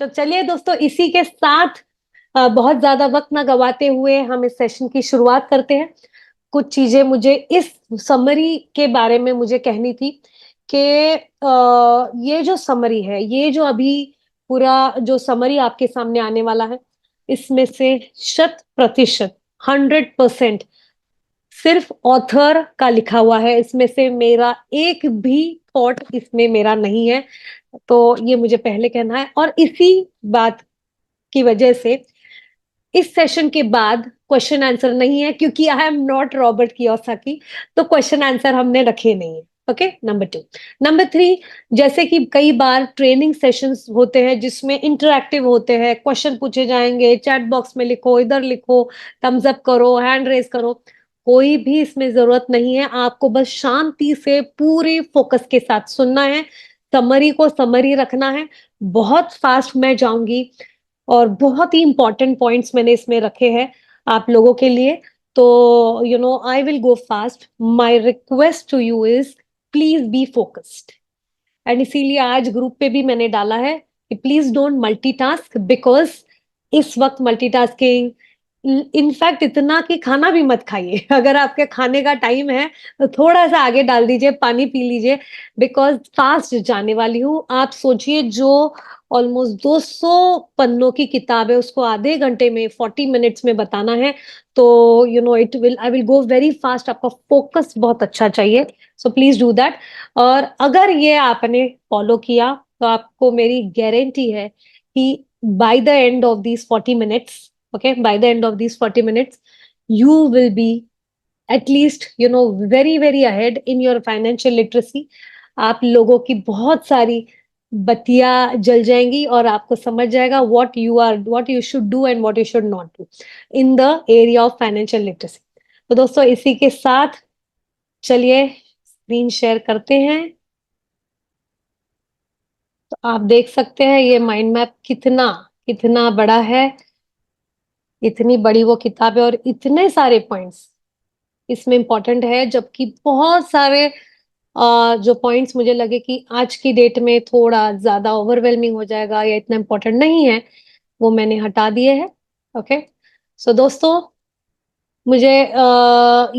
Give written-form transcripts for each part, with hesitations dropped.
तो चलिए दोस्तों, इसी के साथ बहुत ज्यादा वक्त ना गवाते हुए हम इस सेशन की शुरुआत करते हैं। कुछ चीजें मुझे इस समरी के बारे में मुझे कहनी थी कि ये जो समरी है, ये जो अभी पूरा जो समरी आपके सामने आने वाला है, इसमें से 100%, 100% सिर्फ ऑथर का लिखा हुआ है। इसमें से मेरा एक भी थॉट इसमें मेरा नहीं है। तो ये मुझे पहले कहना है, और इसी बात की वजह से इस सेशन के बाद क्वेश्चन आंसर नहीं है, क्योंकि आई एम नॉट रॉबर्ट कियोसाकी। तो क्वेश्चन आंसर हमने रखे नहीं है। Okay, number 2। नंबर 3, जैसे कि कई बार ट्रेनिंग सेशंस होते हैं जिसमें इंटरैक्टिव होते हैं, क्वेश्चन पूछे जाएंगे, चैट बॉक्स में लिखो, इधर लिखो, थम्स अप करो, हैंड रेज करो। कोई भी इसमें जरूरत नहीं है। आपको बस शांति से पूरे फोकस के साथ सुनना है, समरी को समरी रखना है। बहुत फास्ट मैं जाऊंगी और बहुत ही इंपॉर्टेंट पॉइंट्स मैंने इसमें रखे हैं आप लोगों के लिए। तो I will go fast. My request to you is please be focused. And इसीलिए आज ग्रुप पे भी मैंने डाला है कि प्लीज डोंट मल्टीटास्क, बिकॉज इस वक्त मल्टीटास्किंग, इनफैक्ट इतना कि खाना भी मत खाइए। अगर आपके खाने का टाइम है तो थोड़ा सा आगे डाल दीजिए, पानी पी लीजिए, बिकॉज फास्ट जाने वाली हूँ। आप सोचिए, जो ऑलमोस्ट 200 पन्नों की किताब है उसको आधे घंटे में, 40 मिनट्स में बताना है। तो it will, I will go very fast. आपका फोकस बहुत अच्छा चाहिए, सो प्लीज डू दैट। और अगर ये आपने फॉलो किया तो आपको मेरी गारंटी है कि by the end of these 40 minutes, okay, by the end of these 40 minutes you will be at least very very ahead in your financial literacy. आप लोगों की बहुत सारी बत्तियां जल जाएंगी और आपको समझ जाएगा what you should do and what you should not do in the area of financial literacy. तो दोस्तों, इसी के साथ चलिए स्क्रीन शेयर करते हैं। तो आप देख सकते हैं ये माइंड मैप कितना कितना बड़ा है। इतनी बड़ी वो किताब है और इतने सारे पॉइंट्स इसमें इंपॉर्टेंट है, जबकि बहुत सारे जो पॉइंट्स मुझे लगे कि आज की डेट में थोड़ा ज्यादा ओवरवेलमिंग हो जाएगा या इतना इंपॉर्टेंट नहीं है, वो मैंने हटा दिए हैं। ओके, सो दोस्तों, मुझे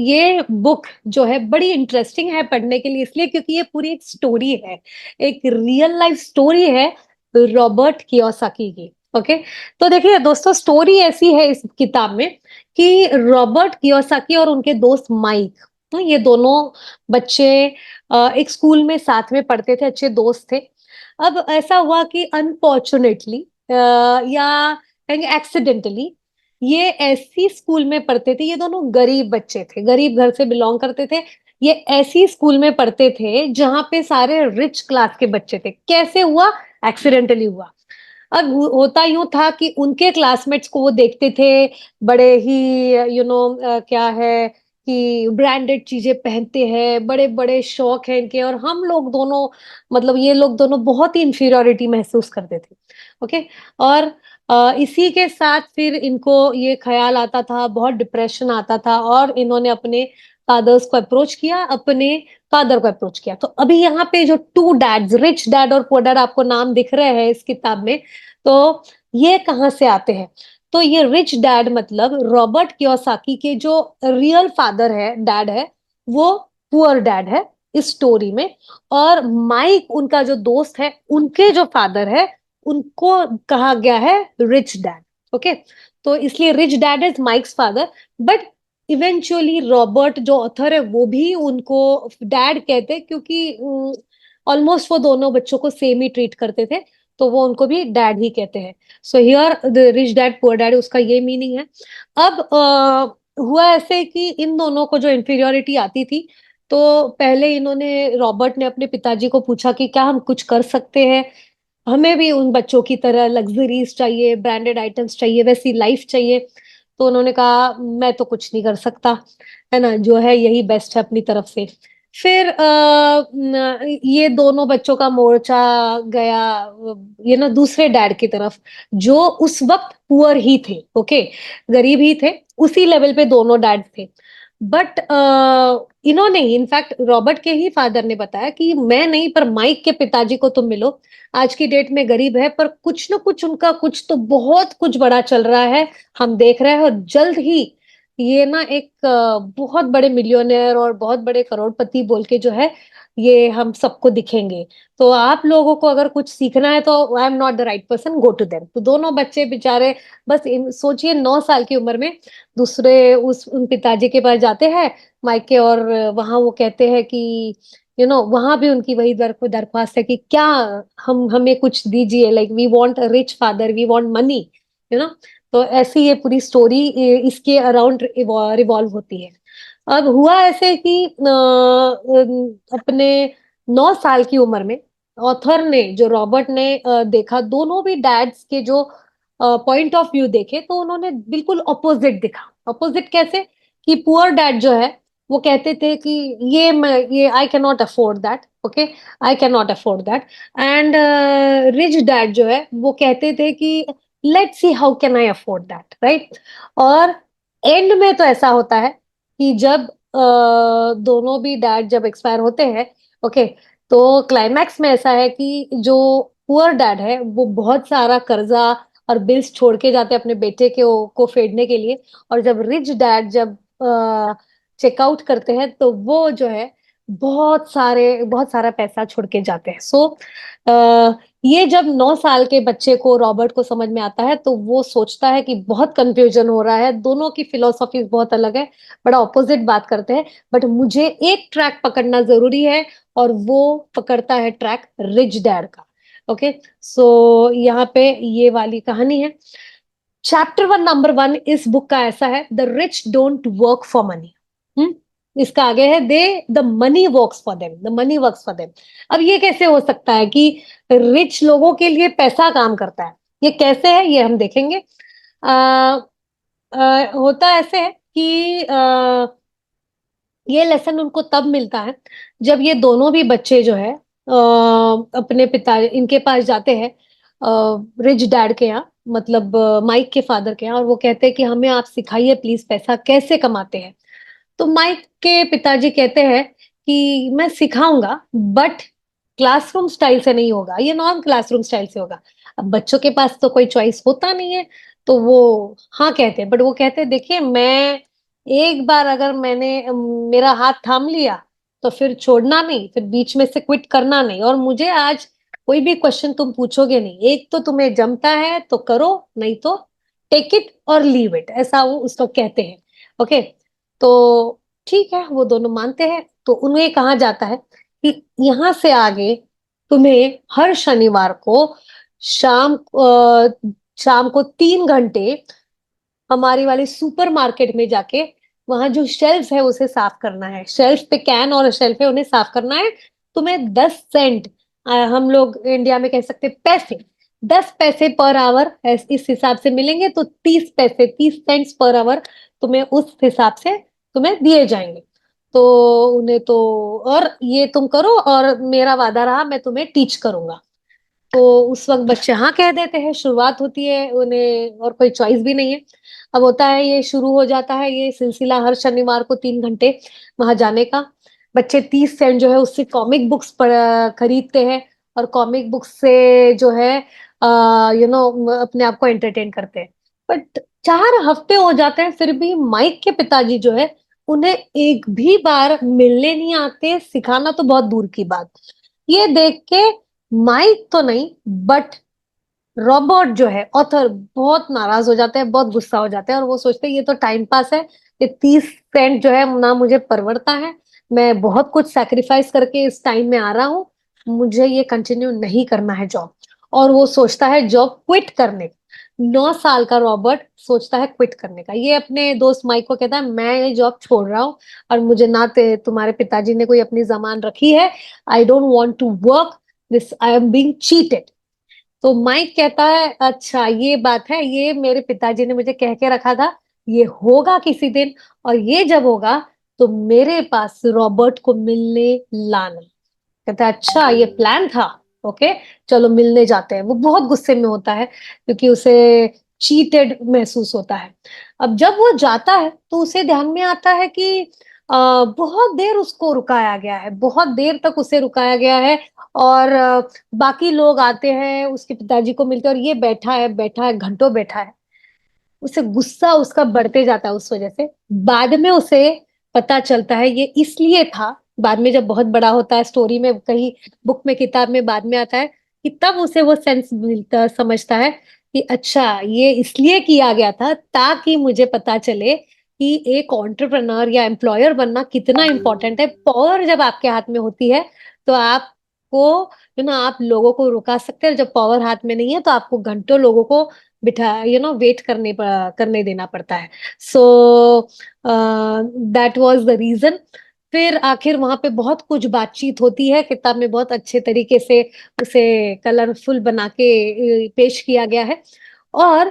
ये बुक जो है बड़ी इंटरेस्टिंग है पढ़ने के लिए, इसलिए क्योंकि ये पूरी एक स्टोरी है, एक रियल लाइफ स्टोरी है रॉबर्ट कियोसाकी की। ओके, तो देखिए दोस्तों, स्टोरी ऐसी है इस किताब में कि रॉबर्ट कियोसाकी और उनके दोस्त माइक, तो ये दोनों बच्चे एक स्कूल में साथ में पढ़ते थे, अच्छे दोस्त थे। अब ऐसा हुआ कि अनफॉर्चुनेटली या कहेंगे एक्सीडेंटली, ये ऐसी स्कूल में पढ़ते थे, ये दोनों गरीब बच्चे थे, गरीब घर से बिलोंग करते थे। ये ऐसी स्कूल में पढ़ते थे जहां पे सारे रिच क्लास के बच्चे थे। कैसे हुआ? एक्सीडेंटली हुआ। अब होता यूं था कि उनके क्लासमेट्स को वो देखते थे, बड़े ही क्या है कि ब्रांडेड चीजें पहनते हैं, बड़े बड़े शौक हैं इनके, और हम लोग दोनों, मतलब ये लोग दोनों बहुत ही इंफीरियोरिटी महसूस करते थे। ओके, और इसी के साथ फिर इनको ये ख्याल आता था, बहुत डिप्रेशन आता था, और इन्होंने अपने फादर्स को अप्रोच किया, अपने फादर को अप्रोच किया। तो अभी यहाँ पे जो टू डैड्स, रिच डैड और पुअर डैड, आपको नाम दिख रहे हैं इस किताब में, तो ये कहाँ से आते हैं? तो ये रिच डैड मतलब रॉबर्ट कियोसाकी के जो रियल फादर है, डैड है, वो पुअर डैड है इस स्टोरी में। और माइक उनका जो दोस्त है, उनके जो फादर है, उनको कहा गया है रिच डैड। ओके, तो इसलिए rich dad is mics father. But eventually Robert जो ऑथर है वो भी उनको डैड कहते हैं, क्योंकि ऑलमोस्ट वो दोनों बच्चों को सेम ही ट्रीट करते थे, तो वो उनको भी डैड ही कहते हैं। So here the rich dad poor dad, उसका ये मीनिंग है। अब हुआ ऐसे कि इन दोनों को जो इंफीरियोरिटी आती थी, तो पहले इन्होंने, रॉबर्ट ने अपने पिताजी को पूछा कि क्या हम कुछ कर सकते हैं, हमें भी उन बच्चों की तरह लग्जरीज चाहिए, ब्रांडेड आइटम्स चाहिए, वैसी लाइफ चाहिए। तो उन्होंने कहा मैं तो कुछ नहीं कर सकता, है ना, जो है यही बेस्ट है अपनी तरफ से। फिर ये दोनों बच्चों का मोर्चा गया ये ना दूसरे डैड की तरफ, जो उस वक्त पुअर ही थे। ओके, गरीब ही थे, उसी लेवल पे दोनों डैड थे। बट इन्होंने इनफैक्ट रॉबर्ट के ही फादर ने बताया कि मैं नहीं, पर माइक के पिताजी को तुम मिलो। आज की डेट में गरीब है, पर कुछ ना कुछ उनका कुछ तो बहुत कुछ बड़ा चल रहा है, हम देख रहे हैं। और जल्द ही ये ना एक बहुत बड़े मिलियनेयर और बहुत बड़े करोड़पति बोल के जो है, ये हम सबको दिखेंगे। तो आप लोगों को अगर कुछ सीखना है तो I am not the right person, go to them. तो दोनों बच्चे बेचारे, बस सोचिए 9 साल की उम्र में दूसरे उस उन पिताजी के पास जाते हैं मायके, और वहां वो कहते हैं कि वहां भी उनकी वही दरख्वास्त है कि क्या हम हमें कुछ दीजिए, like we want a rich father, we want money, you know. तो ऐसी ये पूरी स्टोरी इसके अराउंड रिवॉल्व होती है। अब हुआ ऐसे कि अपने 9 साल की उम्र में ऑथर ने, जो रॉबर्ट ने देखा दोनों भी डैड्स के जो पॉइंट ऑफ व्यू देखे, तो उन्होंने बिल्कुल अपोजिट दिखा। अपोजिट कैसे? कि पुअर डैड जो है वो कहते थे कि ये I can not afford that, okay, I can not afford that. And rich dad जो है वो कहते थे कि let's see how can I afford that, right. और एंड में तो ऐसा होता है कि जब दोनों भी डैड जब एक्सपायर होते हैं, ओके, तो क्लाइमैक्स में ऐसा है कि जो पुअर डैड है वो बहुत सारा कर्जा और बिल्स छोड़ के जाते हैं अपने बेटे को फेडने के लिए। और जब रिच डैड जब चेकआउट करते हैं तो वो जो है बहुत सारा पैसा छोड़ के जाते हैं। सो ये जब 9 साल के बच्चे को, रॉबर्ट को समझ में आता है, तो वो सोचता है कि बहुत कंफ्यूजन हो रहा है, दोनों की फिलोसॉफी बहुत अलग है, बड़ा ऑपोजिट बात करते हैं, बट मुझे एक ट्रैक पकड़ना जरूरी है। और वो पकड़ता है ट्रैक रिच डैड का। ओके, सो यहाँ पे ये वाली कहानी है। चैप्टर 1 नंबर 1 इस बुक का ऐसा है, the rich don't work for money. इसका आगे है, they the money works for them, the money works for them. अब ये कैसे हो सकता है कि रिच लोगों के लिए पैसा काम करता है? ये कैसे है ये हम देखेंगे। आ, होता ऐसे है कि ये लेसन उनको तब मिलता है जब ये दोनों भी बच्चे जो है अपने पिता इनके पास जाते हैं, रिच डैड के यहाँ, मतलब माइक के फादर के यहाँ, और वो कहते हैं कि हमें आप सिखाइए प्लीज पैसा कैसे कमाते हैं। तो माइक के पिताजी कहते हैं कि मैं सिखाऊंगा, बट क्लासरूम स्टाइल से नहीं होगा, ये नॉन क्लासरूम स्टाइल से होगा। अब बच्चों के पास तो कोई चॉइस होता नहीं है, तो वो हाँ कहते हैं, बट वो कहते हैं देखिए, मैं एक बार अगर मैंने मेरा हाथ थाम लिया तो फिर छोड़ना नहीं, फिर बीच में से क्विट करना नहीं। और मुझे आज कोई भी क्वेश्चन तुम पूछोगे नहीं, एक तो तुम्हें जमता है तो करो, नहीं तो टेक इट और लीव इट, ऐसा वो उसको कहते हैं। ओके, तो ठीक है, वो दोनों मानते हैं। तो उन्हें कहा जाता है कि यहाँ से आगे तुम्हें हर शनिवार को शाम को 3 घंटे हमारी वाली सुपर मार्केट में जाके वहां जो शेल्फ है उसे साफ करना है। शेल्फ पे कैन और शेल्फ है, उन्हें साफ करना है। तुम्हें 10 सेंट, हम लोग इंडिया में कह सकते हैं पैसे, 10 पैसे पर आवर इस हिसाब से मिलेंगे। तो 30 पैसे, 30 सेंट्स पर आवर तुम्हें उस हिसाब से तुम्हें दिए जाएंगे। तो उन्हें तो, और ये तुम करो और मेरा वादा रहा, मैं तुम्हें टीच करूंगा। तो उस वक्त बच्चे हाँ कह देते हैं, शुरुआत होती है, उन्हें और कोई चॉइस भी नहीं है। अब होता है, ये शुरू हो जाता है ये सिलसिला हर शनिवार को 3 घंटे वहां जाने का। बच्चे 30 सेंट जो है उससे कॉमिक बुक्स खरीदते हैं, और कॉमिक बुक्स से जो है अपने आप को एंटरटेन करते हैं। बट 4 हफ्ते हो जाते हैं, फिर भी माइक के पिताजी जो है उन्हें एक भी बार मिलने नहीं आते, सिखाना तो बहुत दूर की बात। ये देख के माइक तो नहीं, बट रॉबर्ट जो है ऑथर बहुत नाराज हो जाते हैं, बहुत गुस्सा हो जाते हैं, और वो सोचते हैं ये तो टाइम पास है, ये 30 सेंट जो है ना मुझे परवड़ता है, मैं बहुत कुछ सैक्रिफाइस करके इस टाइम में आ रहा हूँ, मुझे ये कंटिन्यू नहीं करना है जॉब। और वो सोचता है जॉब क्विट करने का। 9 साल का रॉबर्ट सोचता है क्विट करने का। ये अपने दोस्त माइक को कहता है मैं ये जॉब छोड़ रहा हूँ, और मुझे ना तुम्हारे पिताजी ने कोई अपनी जमान रखी है, I don't want to work this, I am being cheated. तो माइक कहता है अच्छा ये बात है, ये मेरे पिताजी ने मुझे कह के रखा था, ये होगा किसी दिन, और ये जब होगा तो मेरे पास रॉबर्ट को मिलने लाना। कहता है अच्छा ये प्लान था, ओके, चलो मिलने जाते हैं। वो बहुत गुस्से में होता है क्योंकि उसे चीटेड महसूस होता है। अब जब वो जाता है तो उसे ध्यान में आता है कि बहुत देर उसको रुकाया गया है, बहुत देर तक उसे रुकाया गया है। और बाकी लोग आते हैं, उसके पिताजी को मिलते हैं, और ये बैठा है, घंटों बैठा है। उसे गुस्सा उसका बढ़ते जाता है उस वजह से। बाद में उसे पता चलता है ये इसलिए था, बाद में जब बहुत बड़ा होता है, स्टोरी में कहीं बुक में, किताब में बाद में आता है, कि तब उसे वो सेंस मिलता, समझता है कि अच्छा ये इसलिए किया गया था ताकि मुझे पता चले कि एक एंटरप्रेन्योर या एम्प्लॉयर बनना कितना इंपॉर्टेंट है। पावर जब आपके हाथ में होती है तो आपको आप लोगों को रुका सकते हैं। जब पावर हाथ में नहीं है तो आपको घंटों लोगों को बिठा वेट करने देना पड़ता है। So that was the reason. फिर आखिर वहां पे बहुत कुछ बातचीत होती है, किताब में बहुत अच्छे तरीके से उसे कलरफुल बना के पेश किया गया है। और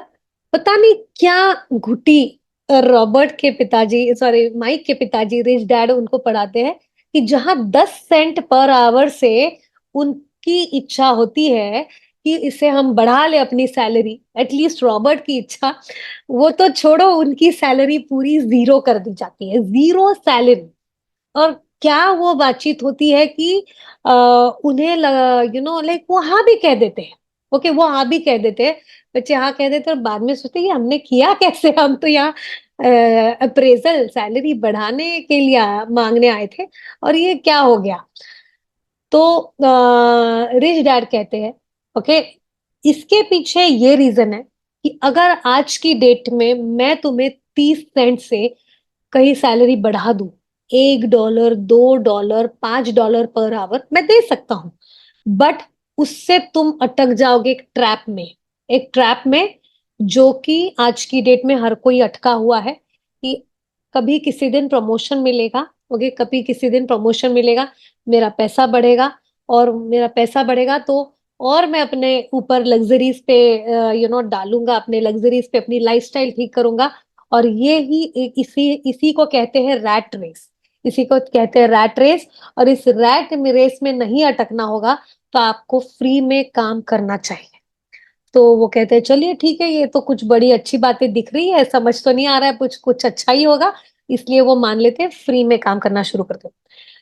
पता नहीं क्या घुटी रॉबर्ट के पिताजी, सॉरी माइक के पिताजी, रिच डैड, उनको पढ़ाते हैं कि जहां 10 सेंट पर आवर से उनकी इच्छा होती है कि इसे हम बढ़ा ले अपनी सैलरी, एटलीस्ट रॉबर्ट की इच्छा, वो तो छोड़ो, उनकी सैलरी पूरी जीरो कर दी जाती है, जीरो सैलरी। और क्या वो बातचीत होती है कि उन्हें लाइक वो हाँ भी कह देते हैं। ओके, वो हाँ भी कह देते हैं, बच्चे हाँ कह देते हैं, और बाद में सोचते हैं कि हमने किया कैसे, हम तो यहाँ अप्रेजल सैलरी बढ़ाने के लिए मांगने आए थे, और ये क्या हो गया। तो रिच डैड कहते हैं, ओके, इसके पीछे ये रीजन है कि अगर आज की डेट में मैं तुम्हें 30 सेंट से कहीं सैलरी बढ़ा दूं, $1, $2, $5 पर आवर मैं दे सकता हूं, बट उससे तुम अटक जाओगे एक ट्रैप में, एक ट्रैप में, जो कि आज की डेट में हर कोई अटका हुआ है कि कभी किसी दिन प्रमोशन मिलेगा। ओके, कभी किसी दिन प्रमोशन मिलेगा, मेरा पैसा बढ़ेगा, और मेरा पैसा बढ़ेगा तो और मैं अपने ऊपर लग्जरीज पे डालूंगा, अपने लग्जरीज पे अपनी लाइफस्टाइल ठीक करूंगा। और ये ही इसी इसी को कहते हैं रैट रेस, इसी को कहते हैं रैट रेस। और इस रैट रेस में नहीं अटकना होगा तो आपको फ्री में काम करना चाहिए। तो वो कहते हैं चलिए ठीक है, ये तो कुछ बड़ी अच्छी बातें दिख रही है, समझ तो नहीं आ रहा है, कुछ कुछ अच्छा ही होगा, इसलिए वो मान लेते हैं, फ्री में काम करना शुरू करते हैं।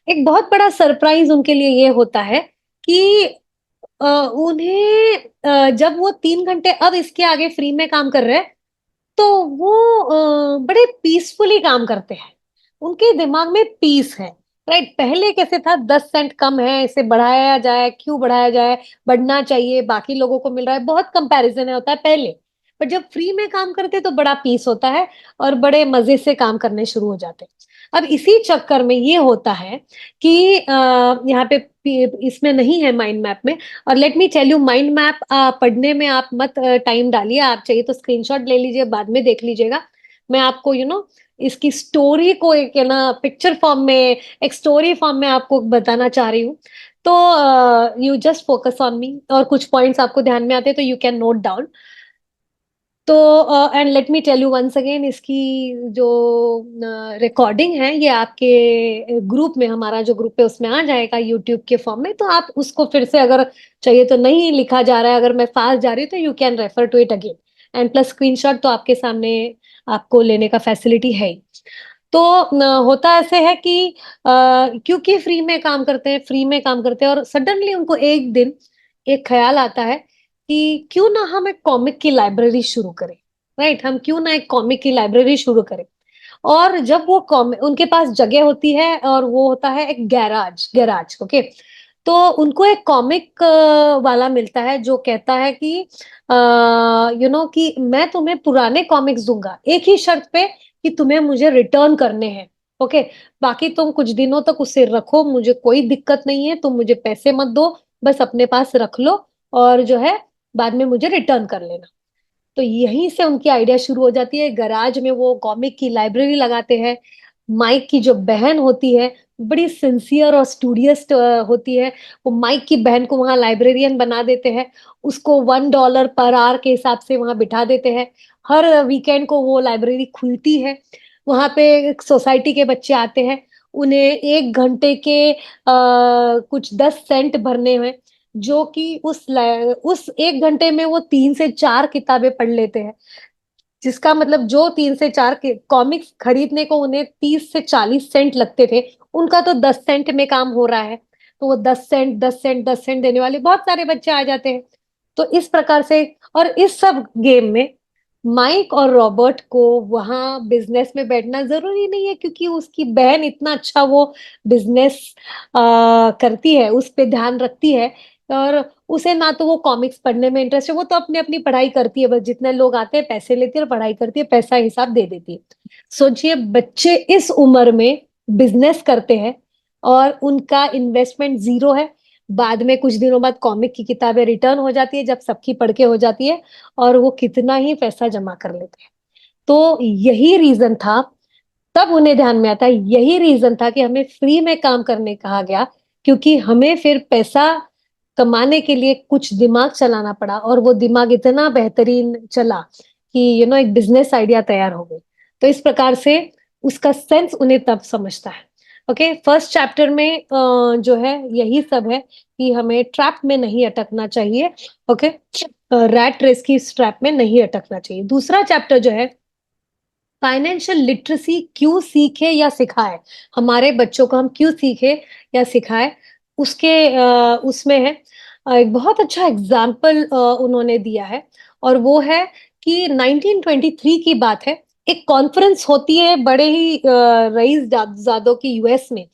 एक बहुत बड़ा सरप्राइज उनके लिए ये होता है कि उन्हें जब वो 3 घंटे अब इसके आगे फ्री में काम कर रहे हैं, तो वो बड़े पीसफुली काम करते हैं, उनके दिमाग में पीस है। राइट, पहले कैसे था, 10 सेंट कम है, इसे बढ़ाया जाए, क्यों बढ़ाया जाए, बढ़ना चाहिए, बाकी लोगों को मिल रहा है, बहुत कंपैरिजन होता है पहले। पर जब फ्री में काम करते तो बड़ा पीस होता है, और बड़े मजे से काम करने शुरू हो जाते हैं। अब इसी चक्कर में ये होता है कि यहाँ पे इसमें नहीं है माइंड मैप में। और let me tell you, mind map पढ़ने में आप मत टाइम डालिए, आप चाहिए तो स्क्रीनशॉट ले लीजिए, बाद में देख लीजिएगा। मैं आपको इसकी स्टोरी को एक है ना पिक्चर फॉर्म में, एक स्टोरी फॉर्म में आपको बताना चाह रही हूँ। तो you just focus on me, और कुछ पॉइंट्स आपको ध्यान में आते हैं तो यू कैन नोट डाउन। तो and let me tell you once again, इसकी जो रिकॉर्डिंग है ये आपके ग्रुप में, हमारा जो ग्रुप है उसमें आ जाएगा यूट्यूब के फॉर्म में, तो आप उसको फिर से अगर चाहिए तो, नहीं लिखा जा रहा है अगर मैं फास्ट जा रही हूँ तो you can refer to it again. And plus screenshot तो आपके सामने आपको लेने का फैसिलिटी है ही। तो होता ऐसे है कि क्योंकि फ्री में काम करते हैं, फ्री में काम करते हैं, और सडनली उनको एक दिन एक ख्याल आता है कि क्यों ना हम एक कॉमिक की लाइब्रेरी शुरू करें। राइट, हम क्यों ना एक कॉमिक की लाइब्रेरी शुरू करें। और जब वो कॉमिक, उनके पास जगह होती है, और वो होता है एक गैराज, गैराज, ओके। तो उनको एक कॉमिक वाला मिलता है जो कहता है कि कि मैं तुम्हें पुराने कॉमिक्स दूंगा, एक ही शर्त पे कि तुम्हें मुझे रिटर्न करने हैं। ओके, बाकी तुम कुछ दिनों तक उसे रखो, मुझे कोई दिक्कत नहीं है, तुम मुझे पैसे मत दो, बस अपने पास रख लो, और जो है बाद में मुझे रिटर्न कर लेना। तो यहीं से उनकी आइडिया शुरू हो जाती है, गराज में वो कॉमिक की लाइब्रेरी लगाते हैं। माइक की जो बहन होती है, बड़ी सिंसियर और स्टूडियस होती है, वो माइक की बहन को वहां लाइब्रेरियन बना देते हैं, उसको $1 पर आवर के हिसाब से वहां बिठा देते हैं। हर वीकेंड को वो लाइब्रेरी खुलती है, वहां पे सोसाइटी के बच्चे आते हैं, उन्हें 1 घंटे के कुछ 10 सेंट भरने हैं, जो कि उस 1 घंटे में वो 3 से 4 किताबें पढ़ लेते हैं। जिसका मतलब जो 3 से 4 कॉमिक्स खरीदने को उन्हें 30 से 40 सेंट लगते थे, उनका तो 10 सेंट में काम हो रहा है। तो वो 10 सेंट 10 सेंट 10 सेंट देने वाले बहुत सारे बच्चे आ जाते हैं। तो इस प्रकार से, और इस सब गेम में माइक और रॉबर्ट को वहां बिजनेस में बैठना जरूरी नहीं है, क्योंकि उसकी बहन इतना अच्छा वो बिजनेस करती है, उस पे ध्यान रखती है। और उसे ना तो वो कॉमिक्स पढ़ने में इंटरेस्ट है, वो तो अपनी अपनी पढ़ाई करती है, बस जितने लोग आते हैं पैसे लेती है और पढ़ाई करती है, पैसा हिसाब दे देती है। सोचिए बच्चे इस उम्र में बिजनेस करते हैं और उनका इन्वेस्टमेंट जीरो है। बाद में कुछ दिनों बाद कॉमिक की किताबें रिटर्न हो जाती है, जब सबकी पढ़ के हो जाती है, और वो कितना ही पैसा जमा कर लेते हैं। तो यही रीजन था, तब उन्हें ध्यान में आता है, यही रीजन था कि हमें फ्री में काम करने कहा गया, क्योंकि हमें फिर पैसा कमाने के लिए कुछ दिमाग चलाना पड़ा, और वो दिमाग इतना बेहतरीन चला कि एक बिजनेस आइडिया तैयार हो गई। तो इस प्रकार से उसका सेंस उन्हें तब समझता है। ओके, फर्स्ट चैप्टर में जो है यही सब है कि हमें ट्रैप में नहीं अटकना चाहिए। ओके, रैट रेस की ट्रैप में नहीं अटकना चाहिए। दूसरा चैप्टर जो है, फाइनेंशियल लिटरेसी क्यों सीखे या सिखाए, हमारे बच्चों को हम क्यों सीखे या सिखाए, उसके उसमें है एक बहुत अच्छा एग्जाम्पल उन्होंने दिया है। और वो है कि 1923 की बात है। एक कॉन्फ्रेंस होती है बड़े ही रईस जादों की, यूएस में।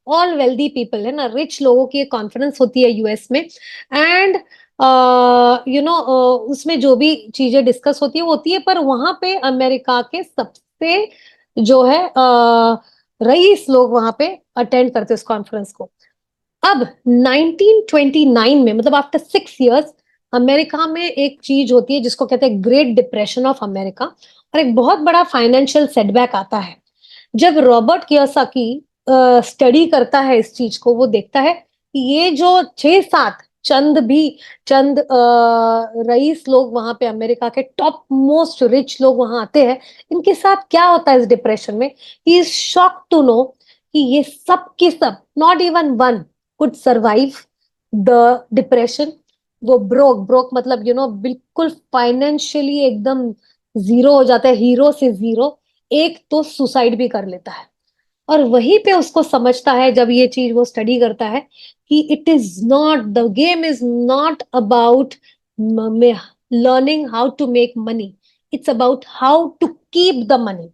ऑल वेल्दी पीपल है ना, रिच लोगों की एक कॉन्फ्रेंस होती है यूएस में। एंड उसमें जो भी चीजें डिस्कस होती है वो होती है, पर वहां पे अमेरिका के सबसे जो है रईस लोग वहां पे अटेंड करते हैं उस कॉन्फ्रेंस को। अब 1929 में, मतलब आफ्टर 6 इयर्स, अमेरिका में एक चीज होती है जिसको कहते हैं ग्रेट डिप्रेशन ऑफ अमेरिका, और एक बहुत बड़ा फाइनेंशियल सेटबैक आता है। जब रॉबर्ट कियोसाकी स्टडी करता है इस चीज को, वो देखता है कि ये जो 6-7 चंद रईस लोग वहां पे, अमेरिका के टॉप मोस्ट रिच लोग वहां आते हैं, इनके साथ क्या होता है इस डिप्रेशन में। He is shock to know कि ये सब के सब, not even one could survive the depression. वो ब्रोक ब्रोक मतलब बिल्कुल फाइनेंशियली एकदम जीरो हो जाता है, हीरो से जीरो। एक तो सुसाइड भी कर लेता है। और वहीं पे उसको समझता है, जब ये चीज वो स्टडी करता है, कि it is not, the game is not about learning how to make money, it's about how to keep the money.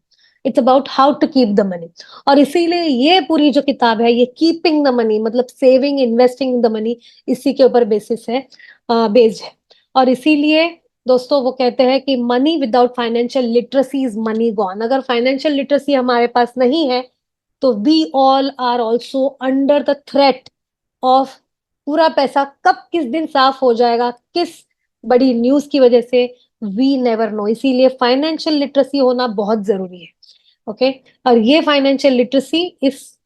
It's about how to keep the money. और इसीलिए ये पूरी जो किताब है, ये कीपिंग द मनी मतलब सेविंग इन्वेस्टिंग द मनी, इसी के ऊपर बेसिस है, बेस्ड है। और इसीलिए दोस्तों वो कहते हैं कि money without financial literacy is money gone. अगर फाइनेंशियल लिटरेसी हमारे पास नहीं है, तो we all are also under the threat of, पूरा पैसा कब किस दिन साफ हो जाएगा, किस बड़ी न्यूज की वजह से, वी नेवर नो। इसीलिए फाइनेंशियल लिटरेसी होना बहुत जरूरी है। ओके, और ये फाइनेंशियल लिटरेसी इस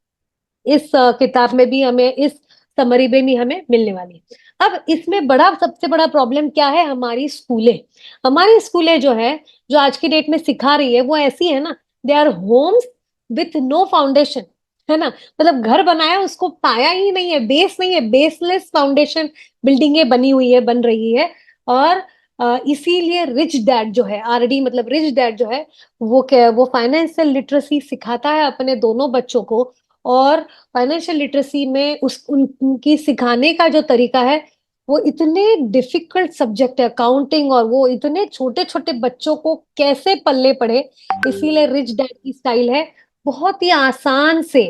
किताब में भी हमें, इस समरी में भी हमें मिलने वाली है। अब इसमें सबसे बड़ा प्रॉब्लम क्या है, हमारी स्कूलें जो है, जो आज की डेट में सिखा रही है, वो ऐसी है ना, they are homes with no foundation, है ना। मतलब घर बनाया, उसको पाया ही नहीं है, बेस नहीं है, बेसलेस फाउंडेशन बिल्डिंगें बनी हुई है, बन रही है। और इसीलिए रिच डैड जो है, आरडी मतलब रिच डैड जो है, वो फाइनेंशियल लिटरेसी सिखाता है अपने दोनों बच्चों को। और फाइनेंशियल लिटरेसी में उनकी सिखाने का जो तरीका है, वो इतने डिफिकल्ट सब्जेक्ट है अकाउंटिंग, और वो इतने छोटे छोटे बच्चों को कैसे पल्ले पड़े, इसीलिए रिच डैड की स्टाइल है। बहुत ही आसान से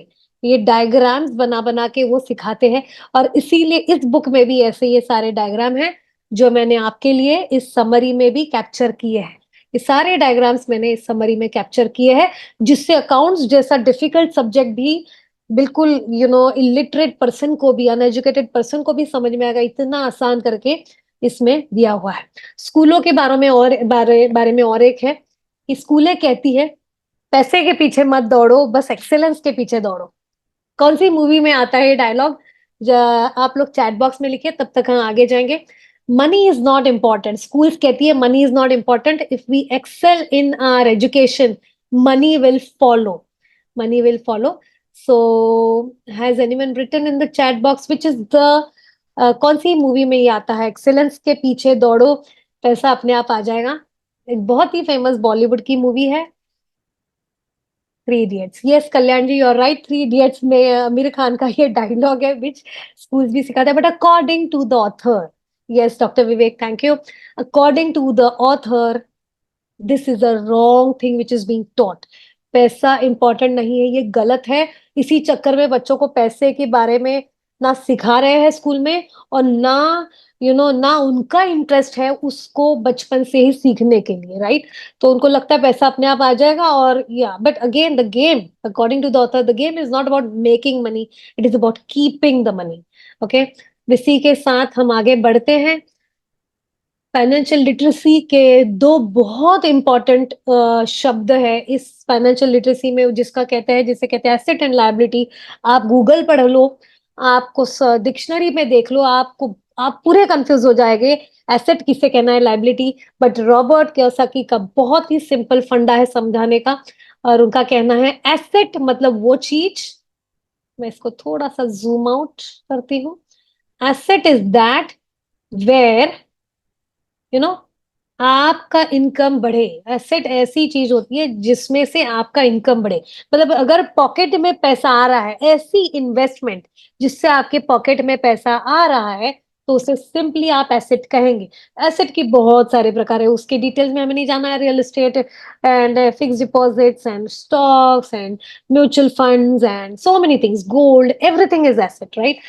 ये डायग्राम्स बना बना के वो सिखाते हैं। और इसीलिए इस बुक में भी ऐसे ये सारे डायग्राम हैं, जो मैंने आपके लिए इस समरी में भी कैप्चर किए हैं। ये सारे डायग्राम्स मैंने इस समरी में कैप्चर किए हैं, जिससे अकाउंट्स जैसा डिफिकल्ट सब्जेक्ट भी बिल्कुल इलिटरेट पर्सन को भी, अनएजुकेटेड पर्सन को भी समझ में आएगा, इतना आसान करके इसमें दिया हुआ है। स्कूलों के बारे में और एक है कि स्कूलें कहती है, पैसे के पीछे मत दौड़ो, बस एक्सेलेंस के पीछे दौड़ो। कौन सी मूवी में आता है ये डायलॉग? आप लोग चैट बॉक्स में लिखिए, तब तक हम आगे जाएंगे। Money is not important, schools कहती है money is not important, if we excel in our education, money will follow, money will follow. So has anyone written in the chat box which is the, कौन सी movie में ये आता है, excellence के पीछे दौड़ो, पैसा अपने आप आ जाएगा? एक बहुत ही फेमस बॉलीवुड की मूवी है three idiots. Yes Kalyan ji, you are right, three idiots में आमिर खान का ये डायलॉग है विच स्कूल भी सिखाता है, but according to the author, yes doctor Vivek, thank you, according to the author this is a wrong thing which is being taught. पैसा important नहीं है, ये गलत है। इसी चक्कर में बच्चों को पैसे के बारे में ना सिखा रहे हैं स्कूल में, और ना ना उनका इंटरेस्ट है उसको बचपन से ही सीखने के लिए, राइट। तो उनको लगता है पैसा अपने आप आ जाएगा, और या but again the game, according to the author, the game is not about making money, it is about keeping the money. Okay, इसी के साथ हम आगे बढ़ते हैं। फाइनेंशियल लिटरेसी के दो बहुत इंपॉर्टेंट शब्द है इस फाइनेंशियल लिटरेसी में, जिसका कहते हैं, जिसे कहते हैं एसेट एंड लायबिलिटी। आप गूगल पढ़ लो, आपको डिक्शनरी में देख लो, आपको आप पूरे कंफ्यूज हो जाएंगे एसेट किसे कहना है, लायबिलिटी। बट रॉबर्ट कियोसाकी का बहुत ही सिंपल फंडा है समझाने का, और उनका कहना है एसेट मतलब वो चीज, मैं इसको थोड़ा सा जूम आउट करती हूँ। Asset is that where you know आपका इनकम बढ़े। एसेट ऐसी चीज होती है जिसमें से आपका इनकम बढ़े, मतलब अगर पॉकेट में पैसा आ रहा है, ऐसी इन्वेस्टमेंट जिससे आपके पॉकेट में पैसा आ रहा है, तो उसे सिंपली आप एसेट कहेंगे। एसेट की बहुत सारे प्रकार है, उसके डिटेल्स में हमें नहीं जाना है। Real estate and fix deposits and stocks and mutual funds and so many things, gold, everything is asset, right.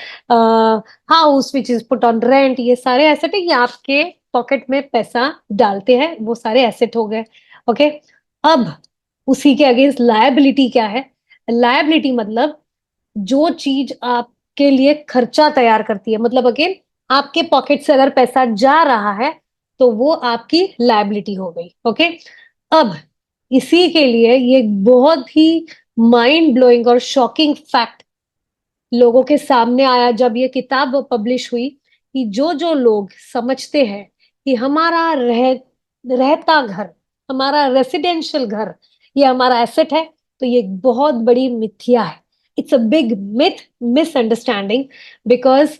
House which is put on rent, ये सारे एसेट है, ये आपके पॉकेट में पैसा डालते हैं, वो सारे एसेट हो गए। ओके, अब उसी के अगेंस्ट लायबिलिटी क्या है? लायबिलिटी मतलब जो चीज आपके लिए खर्चा तैयार करती है, मतलब अगेन आपके पॉकेट से अगर पैसा जा रहा है तो वो आपकी लायबिलिटी हो गई। ओके, अब इसी के लिए ये बहुत ही माइंड ब्लोइंग और शॉकिंग फैक्ट लोगों के सामने आया जब ये किताब पब्लिश हुई, कि जो जो लोग समझते हैं कि हमारा रहता घर, हमारा रेसिडेंशियल घर, ये हमारा एसेट है, तो ये बहुत बड़ी मिथ्या है। It's a big myth, misunderstanding, because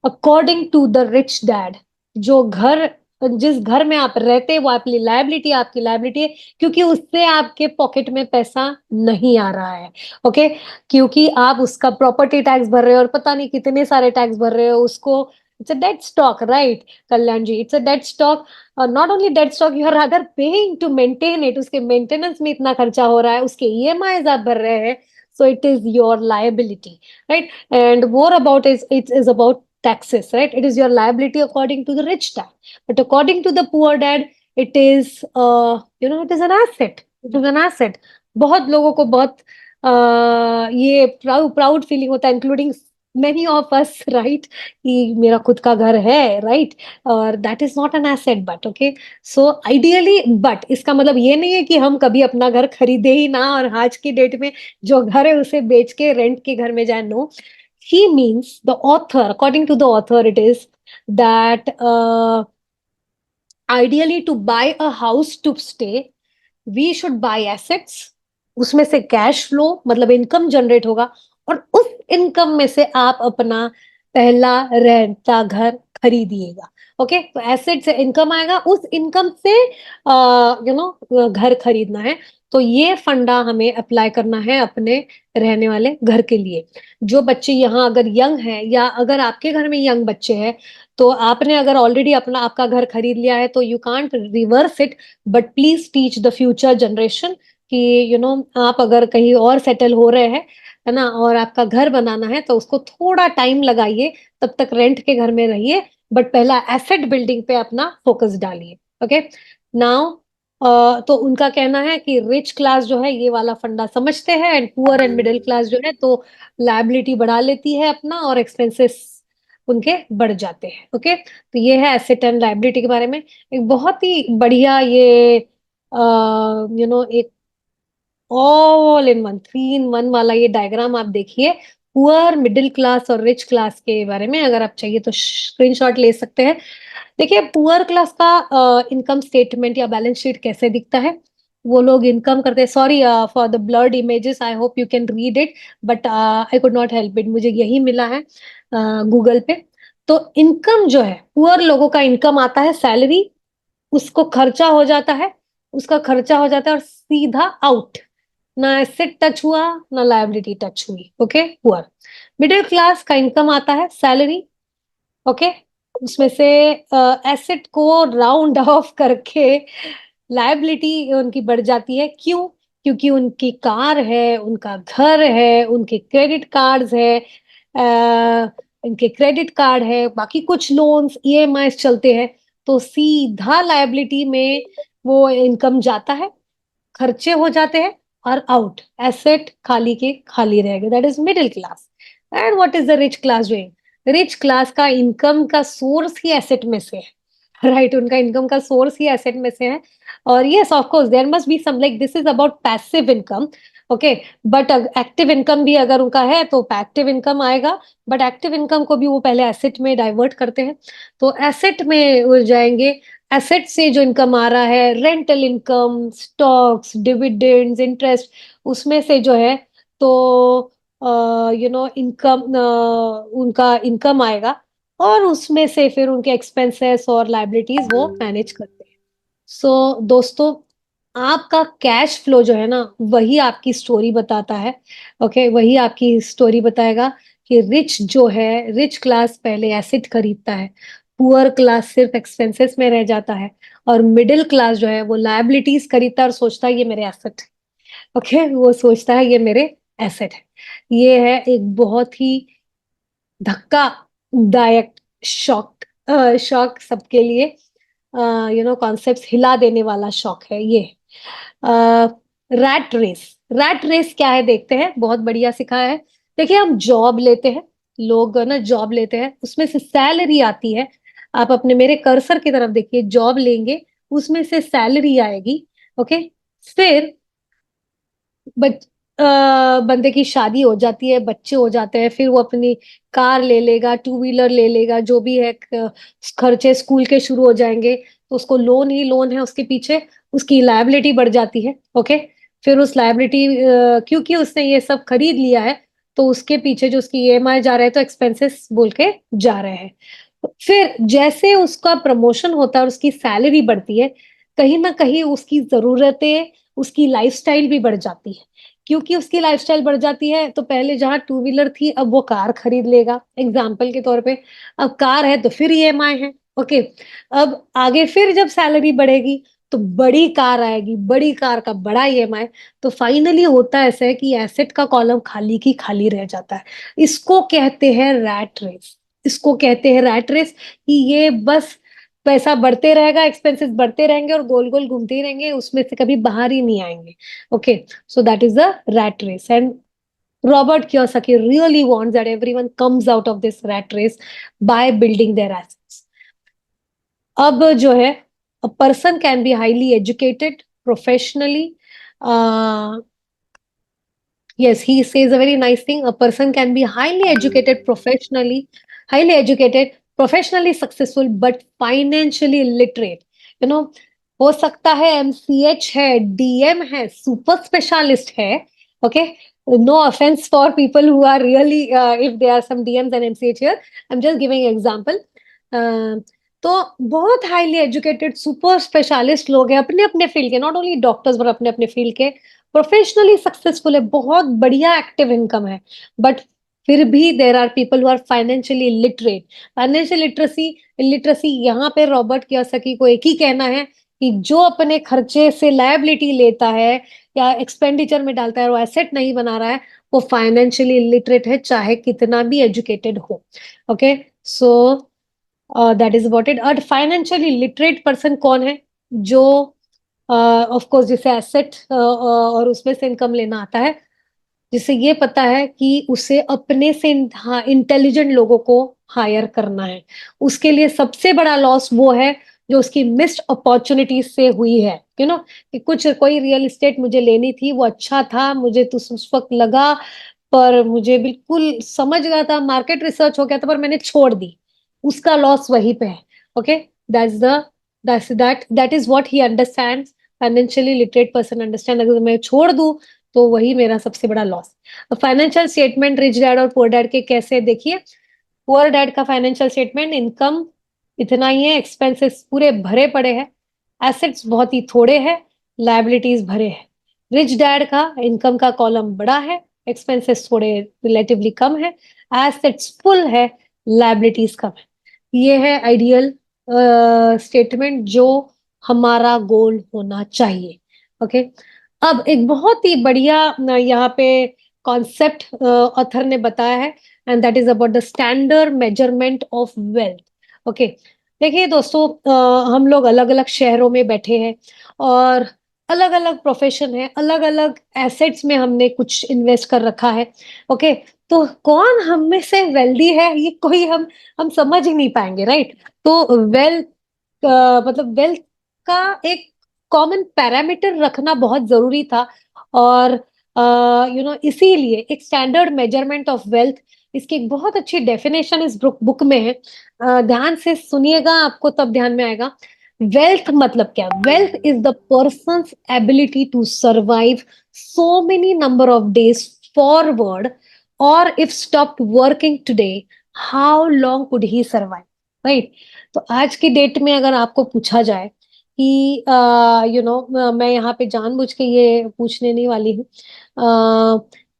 according to the rich dad, जो घर, जिस घर में आप रहते हैं वो आपकी लायबिलिटी, आपकी लायबिलिटी है, क्योंकि उससे आपके पॉकेट में पैसा नहीं आ रहा है। ओके, क्योंकि आप उसका प्रॉपर्टी टैक्स भर रहे हो और पता नहीं कितने सारे टैक्स भर रहे हो उसको। It's a dead stock, right Kalyan ji, it's a dead stock. Not only dead stock, you are other paying to maintain it, उसके मेंटेनेंस में इतना खर्चा हो रहा है, उसके ईएमआईज आप भर रहे हैं, so it is your liability, right. And more about it is about taxes, right? It is your liability according to the rich dad, but according to the poor dad, it is it is an asset. It is an asset. बहुत लोगों को बहुत ये proud feeling होता है, including many of us, right, कि मेरा खुद का घर है, राइट, और that is not an asset, but okay. So ideally, but इसका मतलब ये नहीं है कि हम कभी अपना घर खरीदे ही ना, और आज की डेट में जो घर है उसे बेच के रेंट के घर में जाए, no. He means, the author, according to the author, it is that ideally to buy a house to stay, we should buy assets, उसमें से कैश फ्लो मतलब इनकम जनरेट होगा, और उस इनकम में से आप अपना पहला रहता घर खरीदिएगा। ओके, तो एसेट से इनकम आएगा, उस इनकम से घर खरीदना है। तो ये फंडा हमें अप्लाई करना है अपने रहने वाले घर के लिए। जो बच्चे यहाँ अगर यंग है, या अगर आपके घर में यंग बच्चे हैं, तो आपने अगर ऑलरेडी अपना आपका घर खरीद लिया है तो you can't reverse it, but please teach the future generation कि आप अगर कहीं और सेटल हो रहे हैं, है ना, और आपका घर बनाना है, तो उसको थोड़ा टाइम लगाइए, तब तक रेंट के घर में रहिए, बट पहला एसेट बिल्डिंग पे अपना फोकस डालिए। ओके, नाउ तो उनका कहना है कि रिच क्लास जो है ये वाला फंडा समझते हैं, and poor and middle class जो है तो लायबिलिटी बढ़ा लेती है अपना, और एक्सपेंसेस उनके बढ़ जाते हैं। ओके, तो ये है एसेट एंड लायबिलिटी के बारे में। एक बहुत ही बढ़िया ये एक all in one, three in one वाला ये डायग्राम आप देखिए, पुअर, मिडिल क्लास और रिच क्लास के बारे में। अगर आप चाहिए तो स्क्रीनशॉट ले सकते हैं। देखिए पुअर क्लास का इनकम स्टेटमेंट या बैलेंस शीट कैसे दिखता है। वो लोग इनकम करते हैं, sorry for the blurred images, I hope you can read it, but I could not help it, मुझे यही मिला है गूगल पे। तो इनकम जो है, पुअर लोगों का इनकम आता है सैलरी, उसको खर्चा हो जाता है, उसका खर्चा हो जाता है और सीधा आउट, ना एसेट टच हुआ ना लायबिलिटी टच हुई। Okay, poor. मिडिल क्लास का इनकम आता है सैलरी। ओके, उसमें से एसेट को राउंड ऑफ करके लायबिलिटी उनकी बढ़ जाती है। क्यों? क्योंकि उनकी कार है, उनका घर है, उनके क्रेडिट कार्ड्स है, इनके क्रेडिट कार्ड है, बाकी कुछ लोन्स ईएमआई चलते हैं, तो सीधा लायबिलिटी में वो इनकम जाता है, खर्चे हो जाते हैं और आउट, एसेट खाली के खाली रह गए। That is middle class. And what is the rich class doing? Rich class का इनकम का सोर्स ही एसेट में से है, राइट? उनका इनकम का सोर्स ही एसेट में से है। और yes, of course there must be some, like this is about passive income. Okay, but active income भी अगर उनका है तो एक्टिव इनकम आएगा, बट एक्टिव इनकम को भी वो पहले एसेट में डाइवर्ट करते हैं, तो एसेट में वो जाएंगे। एसेट से जो इनकम आ रहा है, rental income, stocks, dividends, interest, उसमें से जो है, तो इनकम, उनका इनकम आएगा, और उसमें से फिर उनके एक्सपेंसेस और लाइबिलिटीज वो मैनेज करते हैं। सो दोस्तों, आपका कैश फ्लो जो है ना, वही आपकी स्टोरी बताता है। ओके, वही आपकी स्टोरी बताएगा कि रिच जो है, रिच क्लास पहले एसेट खरीदता है, पुअर क्लास सिर्फ एक्सपेंसेस में रह जाता है, और मिडिल क्लास जो है वो लायबिलिटीज खरीदता है और सोचता है ये मेरे एसेट है। ओके, वो सोचता है ये मेरे एसेट है। ये है एक बहुत ही धक्का दायक शॉक, शॉक सबके लिए, कॉन्सेप्ट हिला देने वाला शॉक है ये। Rat race. रैट रेस क्या है देखते हैं, बहुत बढ़िया सिखाया है। देखिए, हम जॉब लेते हैं, लोग ना जॉब लेते हैं, उसमें से सैलरी आती है। आप अपने मेरे कर्सर की तरफ देखिए, जॉब लेंगे, उसमें से सैलरी आएगी। ओके, फिर बच बंदे की शादी हो जाती है, बच्चे हो जाते हैं, फिर वो अपनी कार ले लेगा, टू व्हीलर ले लेगा, जो भी है, खर्चे स्कूल के शुरू हो जाएंगे, तो उसको लोन ही लोन है उसके पीछे, उसकी लायबिलिटी बढ़ जाती है। ओके, फिर उस लायबिलिटी, क्योंकि उसने ये सब खरीद लिया है, तो उसके पीछे जो उसकी ईएमआई जा रहे हैं, तो एक्सपेंसेस बोल के जा रहे हैं। फिर जैसे उसका प्रमोशन होता है और उसकी सैलरी बढ़ती है, कहीं ना कहीं उसकी जरूरतें, उसकी लाइफस्टाइल भी बढ़ जाती है। क्योंकि उसकी लाइफस्टाइल बढ़ जाती है, तो पहले जहां टू व्हीलर थी, अब वो कार खरीद लेगा, एग्जाम्पल के तौर पे। अब कार है तो फिर ईएमआई है। ओके, अब आगे फिर जब सैलरी बढ़ेगी, तो बड़ी कार आएगी, बड़ी कार का बड़ा ईएमआई। तो फाइनली होता ऐसा है कि एसेट का कॉलम खाली की खाली रह जाता है। इसको कहते हैं रैट रेस। इसको कहते हैं रैट रेस, कि ये बस पैसा बढ़ते रहेगा, एक्सपेंसेस बढ़ते रहेंगे और गोल गोल घूमते ही रहेंगे, उसमें से कभी बाहर ही नहीं आएंगे। Okay, so that is the rat race, and Robert Kiyosaki really wants that everyone comes out of this rat race by building their assets. अब जो है, a person can be highly educated professionally. uh, yes, he says a very nice thing: a person can be highly educated professionally, highly educated, professionally successful, but financially illiterate. you know हो सकता है MCH है, DM है, super specialist है। Okay, no offense for people who are really, if they are some DMs and MCH here, I am just giving example. तो बहुत highly educated super specialist लोग हैं अपने अपने फील्ड के, नॉट ओनली डॉक्टर्स बट अपने अपने फील्ड के, प्रोफेशनली सक्सेसफुल है, बहुत बढ़िया एक्टिव इनकम है, बट फिर भी there are people who are financially literate. Financial literacy, literacy यहाँ पे रॉबर्ट कियोसाकी को एक ही कहना है कि जो अपने खर्चे से लायबिलिटी लेता है या एक्सपेंडिचर में डालता है, वो एसेट नहीं बना रहा है, वो फाइनेंशियली लिटरेट है, चाहे कितना भी एजुकेटेड हो। Okay, so that is about it. और फाइनेंशियली लिटरेट पर्सन कौन है? जो ऑफ कोर्स जिसे एसेट और उसमें से इनकम लेना आता है, जिसे ये पता है कि उसे अपने से इंटेलिजेंट लोगों को हायर करना है। उसके लिए सबसे बड़ा लॉस वो है जो उसकी मिस्ड अपॉर्चुनिटी से हुई है। कि कुछ कोई रियल एस्टेट मुझे लेनी थी, वो अच्छा था, मुझे तो उस वक्त लगा, पर मुझे बिल्कुल समझ गया था, मार्केट रिसर्च हो गया था, पर मैंने छोड़ दी। उसका लॉस वहीं पे है। Okay, that's the that is what he understands. Financially literate person understand, अगर मैं छोड़ दूं तो वही मेरा सबसे बड़ा loss. Financial statement rich dad और पुअर डैड के कैसे, देखिए, पुअर डैड का फाइनेंशियल स्टेटमेंट, इनकम इतना ही है, एक्सपेंसेस पूरे भरे पड़े हैं, एसेट्स बहुत ही थोड़े हैं, लायबिलिटीज भरे हैं। रिच डैड का इनकम का कॉलम बड़ा है, एक्सपेंसेस थोड़े रिलेटिवली कम है, एसेट्स फुल है, लायबिलिटीज कम है। ये है आइडियल स्टेटमेंट जो हमारा गोल होना चाहिए। ओके, अब एक बहुत ही बढ़िया यहाँ पे कॉन्सेप्ट ऑथर ने बताया है, and that is about the standard measurement of wealth. Okay, देखिए दोस्तों, हम लोग अलग अलग शहरों में बैठे हैं और अलग अलग प्रोफेशन है, अलग अलग एसेट्स में हमने कुछ इन्वेस्ट कर रखा है। ओके, तो कौन हम में से वेल्दी है, ये कोई हम समझ ही नहीं पाएंगे, राइट? तो वेल्थ मतलब वेल्थ का एक कॉमन पैरामीटर रखना बहुत जरूरी था। और इसीलिए एक स्टैंडर्ड मेजरमेंट ऑफ वेल्थ, इसकी एक बहुत अच्छी डेफिनेशन इस बुक में है। ध्यान से सुनिएगा, आपको तब ध्यान में आएगा। वेल्थ मतलब क्या? Wealth is the person's ability to survive so many number of days forward, और if stopped working today, how long could he survive, right? तो आज की डेट में अगर आपको पूछा जाए कि मैं यहाँ पे जानबूझ के ये पूछने नहीं वाली हूँ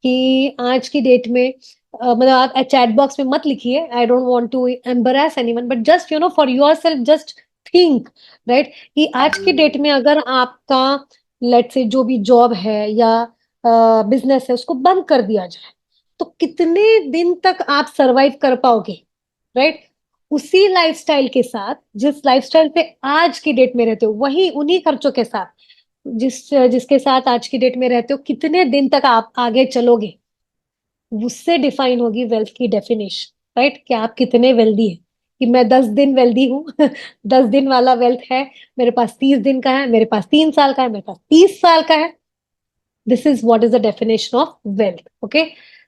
कि आज की डेट में मतलब आप चैट बॉक्स में मत लिखिए, I don't want to embarrass anyone, but just for yourself just think, right? कि आज की डेट में अगर आपका लेट्स से जो भी जॉब है या बिजनेस है उसको बंद कर दिया जाए, तो कितने दिन तक आप सरवाइव कर पाओगे, राइट? उसी लाइफस्टाइल के साथ, जिस लाइफस्टाइल पे आज की डेट में रहते हो, वही उन्हीं खर्चों के साथ जिसके साथ आज की डेट में रहते हो, कितने दिन तक आप आगे चलोगे, उससे डिफाइन होगी वेल्थ की डेफिनेशन, राइट? कि आप कितने वेल्दी है। कि मैं 10 दिन वेल्दी हूँ 10 दिन वाला वेल्थ है, मेरे पास 30 दिन का है, मेरे पास 3 साल का है, मेरे पास 30 साल का है। This is what is the definition of wealth. Okay,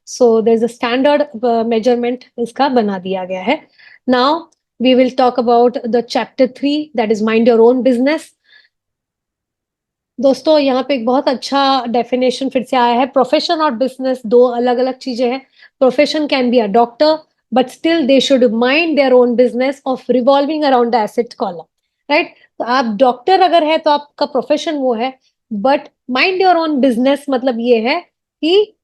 so there is a standard measurement इसका बना दिया गया है। Now we will talk about the chapter 3, that is mind your own business. दोस्तों, यहाँ पे एक बहुत अच्छा डेफिनेशन फिर से आया है। प्रोफेशन और बिजनेस दो अलग अलग चीजें हैं। Profession can be a doctor, but still they should mind their own business of revolving around the asset column, right? तो आप डॉक्टर अगर है तो आपका प्रोफेशन वो है, but mind your own business मतलब ये है कि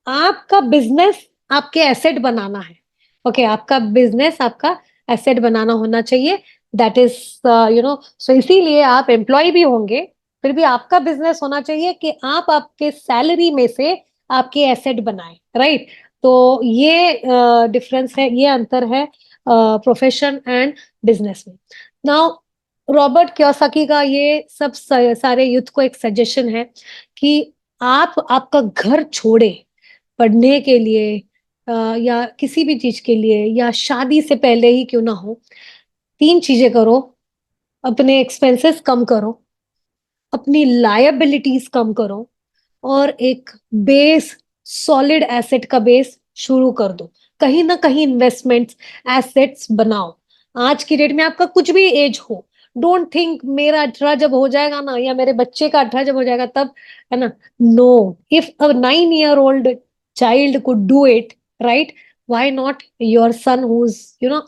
आपका बिजनेस आपके एसेट बनाना है। ओके, आपका बिजनेस आपका एसेट बनाना होना चाहिए। दैट इज सो इसीलिए आप एम्प्लॉय भी होंगे, फिर भी आपका बिजनेस होना चाहिए कि आप आपके सैलरी में से आपके एसेट बनाए, राइट? तो ये डिफरेंस है, ये अंतर है प्रोफेशन एंड बिजनेस में। नाउ रॉबर्ट कियोसाकी का ये सब सारे यूथ को एक सजेशन है कि आप आपका घर छोड़े पढ़ने के लिए या किसी भी चीज के लिए, या शादी से पहले ही क्यों ना हो, 3 चीजें करो। अपने एक्सपेंसेस कम करो, अपनी लायबिलिटीज कम करो, और एक बेस, सॉलिड एसेट का बेस शुरू कर दो। कहीं ना कहीं इन्वेस्टमेंट्स, एसेट्स बनाओ। आज की डेट में आपका कुछ भी एज हो, डोंट थिंक मेरा 18 जब हो जाएगा ना, या मेरे बच्चे का 18 जब हो जाएगा तब, है ना? No, if a 9 year old child could do it, right? why not your son who's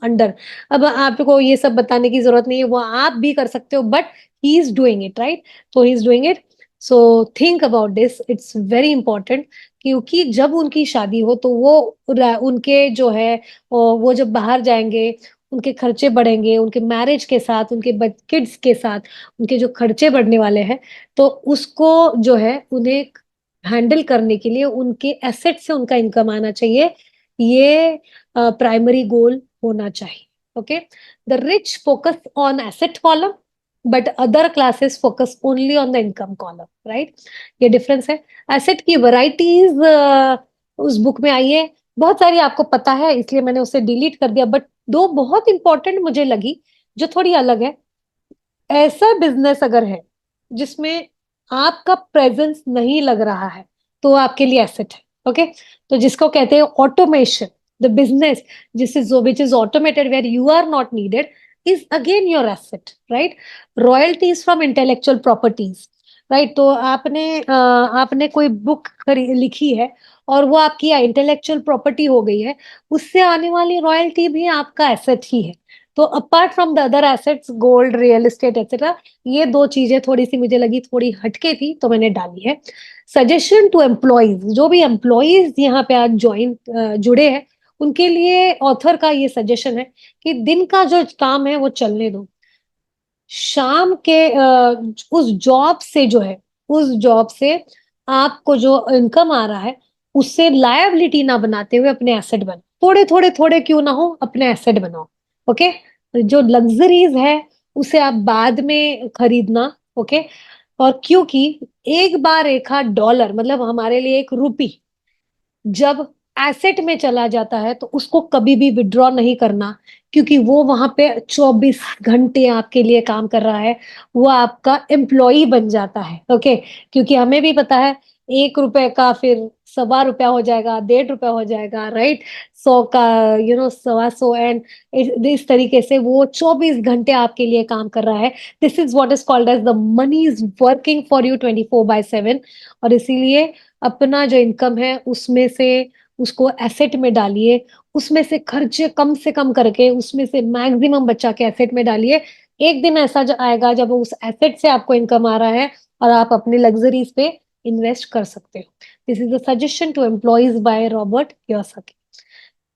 under? अब आपको ये सब बताने की जरूरत नहीं है, वो आप भी कर सकते हो, but he is doing it, right? तो he is doing it. So think about this, it's very important. क्योंकि जब उनकी शादी हो तो वो उनके जो है वो जब बाहर जाएंगे, उनके खर्चे बढ़ेंगे, उनके मैरिज के साथ, उनके किड्स के साथ उनके जो खर्चे बढ़ने वाले हैं, तो उसको जो है उन्हें हैंडल करने के लिए उनके एसेट से उनका इनकम आना चाहिए। ये प्राइमरी गोल होना चाहिए। Okay, the rich focus on asset column, but other classes focus only on the income column, right? ये डिफरेंस है। एसेट की वैरायटीज उस बुक में आई है, बहुत सारी आपको पता है, इसलिए मैंने उसे डिलीट कर दिया, बट दो बहुत इंपॉर्टेंट मुझे लगी जो थोड़ी अलग है। ऐसा बिजनेस अगर है जिसमें आपका प्रेजेंस नहीं लग रहा है, तो आपके लिए एसेट है। ओके, तो जिसको कहते हैं ऑटोमेशन, द बिजनेस जिस is which is automated where you are not needed, is again your asset, right? Royalties from intellectual properties, right? तो आपने कोई बुक लिखी है और वो आपकी इंटेलेक्चुअल प्रॉपर्टी हो गई है, उससे आने वाली रॉयल्टी भी आपका एसेट ही है। तो apart from the other assets, gold, real estate etcetera, ये दो चीजें थोड़ी सी मुझे लगी थोड़ी हटके थी, तो मैंने डाली है। सजेशन टू एम्प्लॉयज, जो भी एम्प्लॉयज यहाँ पे आज जुड़े हैं, उनके लिए ऑथर का ये सजेशन है कि दिन का जो काम है वो चलने दो, शाम के उस जॉब से जो है, उस जॉब से आपको जो इनकम आ रहा है, उससे लायबिलिटी ना बनाते हुए अपने एसेट बनाओ, थोड़े थोड़े थोड़े क्यों ना हो, अपने एसेट बनाओ। ओके, जो लग्जरीज है उसे आप बाद में खरीदना। ओके, और क्योंकि एक बार एक आध डॉलर, मतलब हमारे लिए एक रुपी, जब एसेट में चला जाता है तो उसको कभी भी विड्रॉ नहीं करना, क्योंकि वो वहां पे 24 घंटे आपके लिए काम कर रहा है, वो आपका एम्प्लॉय बन जाता है। ओके, क्योंकि हमें भी पता है 1 रुपए का फिर 1.25 रुपया हो जाएगा, 1.5 रुपया हो जाएगा, राइट, 100 का 125, एंड इस तरीके से वो 24 घंटे आपके लिए काम कर रहा है। This is what is called as the money is working for you 24/7। और इसीलिए अपना जो इनकम है उसमें से उसको एसेट में डालिए, उसमें से खर्चे कम से कम करके उसमें से मैक्सिमम बचा के एसेट में डालिए। एक दिन ऐसा आएगा जब उस एसेट से आपको इनकम आ रहा है और आप अपने लग्जरीज पे इन्वेस्ट कर सकते हो। This is the suggestion to employees by Robert Kiyosaki.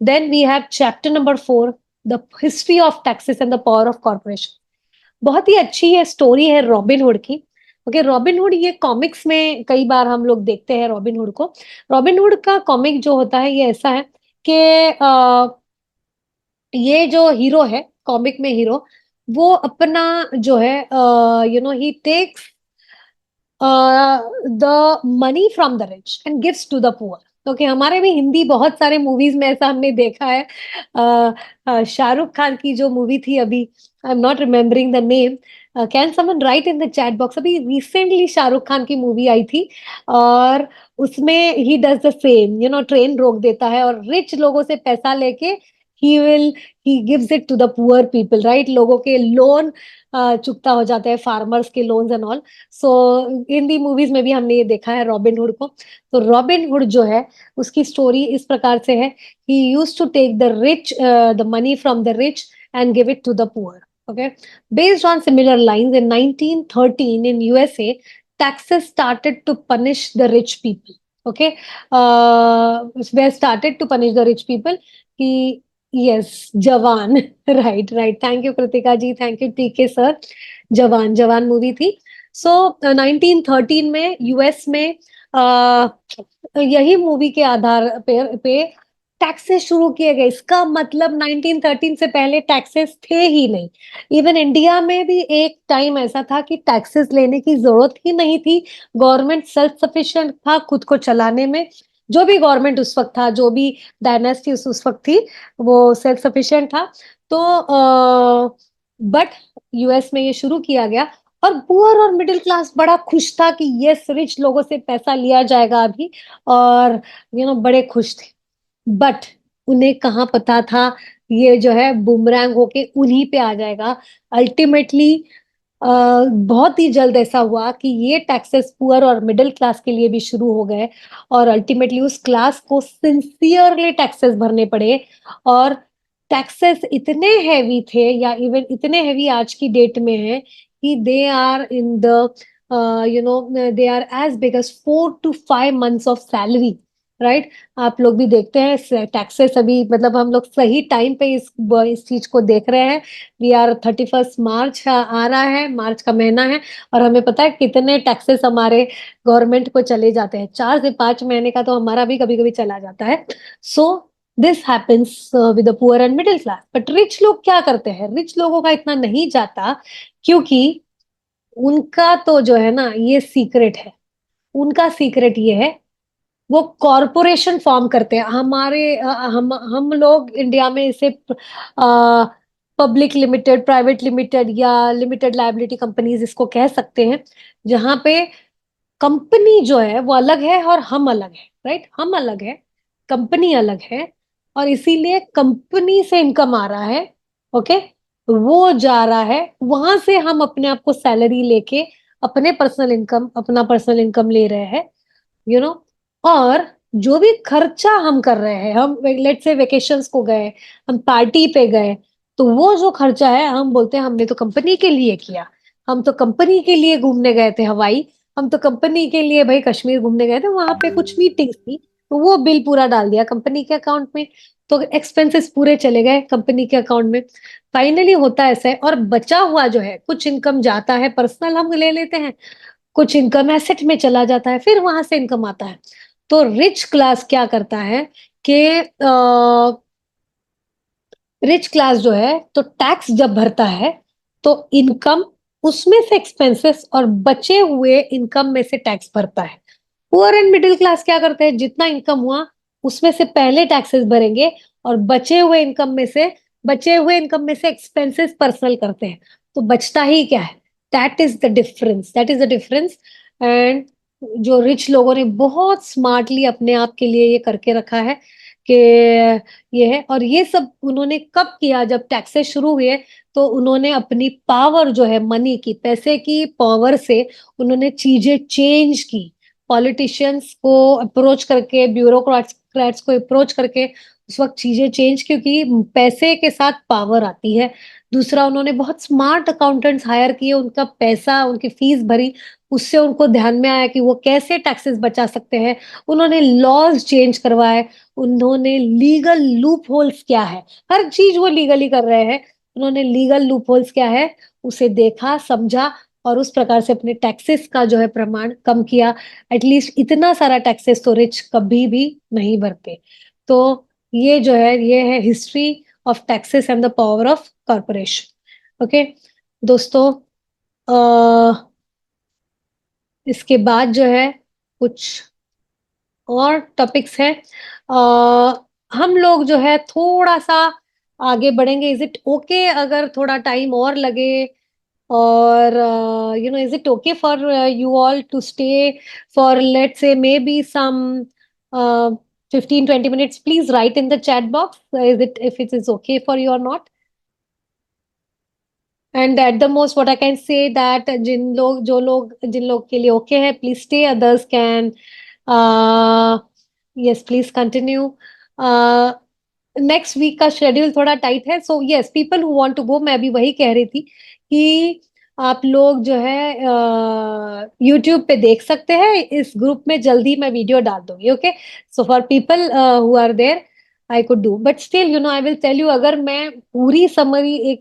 Then we have chapter number 4, the history of taxes and the power of corporation. बहुत ही अच्छी ये स्टोरी है रॉबिन हुड की। ओके, रॉबिन हुड ये कॉमिक्स में कई बार हम लोग देखते हैं रॉबिन हुड को। रॉबिन हुड का कॉमिक जो होता है ये ऐसा है कि ये जो हीरो है कॉमिक में, हीरो वो अपना जो है he takes the money from the rich and gives to the poor. Okay, हमारे भी हिंदी बहुत सारे मूवीज में ऐसा हमने देखा है। शाहरुख खान की जो मूवी थी अभी, I am not remembering the name, can someone write in the chat box, अभी रिसेंटली शाहरुख खान की मूवी आई थी, और उसमें ही डज द सेम, ट्रेन रोक देता है और रिच लोगों से पैसा लेके ही will he gives it to the poor people, right, लोगों के लोन चुकता हो जाता है, फार्मर्स के loans and all. So Hindi movies में भी हमने ये देखा है रॉबिन हुड को। तो रॉबिन हुड जो है उसकी स्टोरी इस प्रकार से है, he used to take the money from the rich and give it to the poor. Okay, based on similar lines, in 1913 in USA, taxes started to punish the rich people. Okay, were started to punish the rich people. कि yes, जवान right, right. Thank you Kritika ji, thank you TK sir. Jawan, Jawan movie थी। सो 1913 में US में यही movie के आधार पे taxes शुरू किए गए। इसका मतलब 1913 से पहले टैक्सेस थे ही नहीं। इवन इंडिया में भी एक टाइम ऐसा था कि टैक्सेस लेने की जरूरत ही नहीं थी, गवर्नमेंट सेल्फ सफिशिएंट था खुद को चलाने में। जो भी गवर्नमेंट उस वक्त था, जो भी डायनेस्टी उस वक्त थी, वो सेल्फ सफिशिएंट था। तो बट यूएस में ये शुरू किया गया, और पुअर और मिडिल क्लास बड़ा खुश था कि यस, रिच लोगों से पैसा लिया जाएगा अभी, और बड़े खुश थे। बट उन्हें कहाँ पता था ये जो है बुमरैंग होके उन्हीं पे आ जाएगा। अल्टीमेटली बहुत ही जल्द ऐसा हुआ कि ये टैक्सेस पुअर और मिडिल क्लास के लिए भी शुरू हो गए, और अल्टीमेटली उस क्लास को सिंसियरली टैक्सेस भरने पड़े। और टैक्सेस इतने हैवी थे, या इवन इतने हैवी आज की डेट में है कि they are in the they are as big as 4 to 5 months of salary, right. आप लोग भी देखते हैं टैक्सेस अभी, मतलब हम लोग सही टाइम पे इस चीज को देख रहे हैं। वी आर 31 मार्च आ रहा है, मार्च का महीना है, और हमें पता है कितने टैक्सेस हमारे गवर्नमेंट को चले जाते हैं। 4 से 5 महीने का तो हमारा भी कभी कभी चला जाता है। So this happens with the poor and middle class. But rich लोग क्या करते हैं, रिच लोगों का इतना नहीं जाता, क्योंकि उनका तो जो है ना ये सीक्रेट है। उनका सीक्रेट ये है, वो कॉरपोरेशन फॉर्म करते हैं। हम लोग इंडिया में इसे पब्लिक लिमिटेड, प्राइवेट लिमिटेड, या लिमिटेड लायबिलिटी कंपनीज इसको कह सकते हैं, जहां पे कंपनी जो है वो अलग है और हम अलग है, राइट। हम अलग है, कंपनी अलग है, और इसीलिए कंपनी से इनकम आ रहा है। ओके, वो जा रहा है, वहां से हम अपने आप को सैलरी लेके अपने पर्सनल इनकम, अपना पर्सनल इनकम ले रहे हैं, यू नो। और जो भी खर्चा हम कर रहे हैं, हम लेट्स से वेकेशंस को गए, हम पार्टी पे गए, तो वो जो खर्चा है, हम बोलते हैं हमने तो कंपनी के लिए किया, हम तो कंपनी के लिए घूमने गए थे हवाई, हम तो कंपनी के लिए भाई कश्मीर घूमने गए थे, वहां पे कुछ मीटिंग्स थी, तो वो बिल पूरा डाल दिया कंपनी के अकाउंट में, तो एक्सपेंसेस पूरे चले गए कंपनी के अकाउंट में। फाइनली होता ऐसा है, और बचा हुआ जो है कुछ इनकम जाता है, पर्सनल हम ले लेते हैं, कुछ इनकम एसेट में चला जाता है, फिर वहां से इनकम आता है। तो रिच क्लास क्या करता है कि रिच क्लास जो है तो टैक्स जब भरता है तो इनकम, उसमें से एक्सपेंसेस और बचे हुए इनकम में से टैक्स भरता है। पुअर एंड मिडिल क्लास क्या करते हैं, जितना इनकम हुआ उसमें से पहले टैक्सेस भरेंगे, और बचे हुए इनकम में से एक्सपेंसेस पर्सनल करते हैं, तो बचता ही क्या है। That is the difference. And जो रिच लोगों ने बहुत स्मार्टली अपने आप के लिए ये करके रखा है कि ये है, और ये सब उन्होंने कब किया, जब टैक्सेस शुरू हुए, तो उन्होंने अपनी पावर जो है, मनी की, पैसे की पावर से उन्होंने चीजें चेंज की, पॉलिटिशियंस को अप्रोच करके, ब्यूरोक्रेट्स को अप्रोच करके उस वक्त चीजें चेंज, क्योंकि पैसे के साथ पावर आती है। दूसरा, उन्होंने बहुत स्मार्ट अकाउंटेंट्स हायर किए, उनका पैसा, उनकी फीस भरी, उससे उनको ध्यान में आया कि वो कैसे टैक्सेस बचा सकते हैं। उन्होंने लॉज चेंज करवाए, उन्होंने लीगल लूप होल्स क्या है, हर चीज वो लीगली कर रहे हैं, उन्होंने लीगल लूप होल्स क्या है उसे देखा, समझा, और उस प्रकार से अपने टैक्सेस का जो है प्रमाण कम किया। एटलीस्ट इतना सारा टैक्सेस तो रिच कभी भी नहीं भरते। तो ये है history of taxes and the power of corporation. Okay दोस्तों, इसके बाद जो है कुछ और टॉपिक्स हैं। हम लोग जो है थोड़ा सा आगे बढ़ेंगे। इज इट ओके अगर थोड़ा टाइम और लगे, और is it okay for you all to stay for, let's say, maybe some 15-20 minutes? Please write in the chat box, is it, if it is okay for you or not. And at the most what I can say that जिन लोग के लिए okay है, please stay, others can, uh, yes, please continue. uh, next week का schedule थोड़ा tight है, so yes, people who want to go, मैं भी वही कह रही थी कि आप लोग जो है यूट्यूब पे देख सकते हैं, इस ग्रुप में जल्दी मैं वीडियो डाल दूंगी। Okay, so for people who are there, I could do, but still I will tell you, अगर मैं पूरी समरी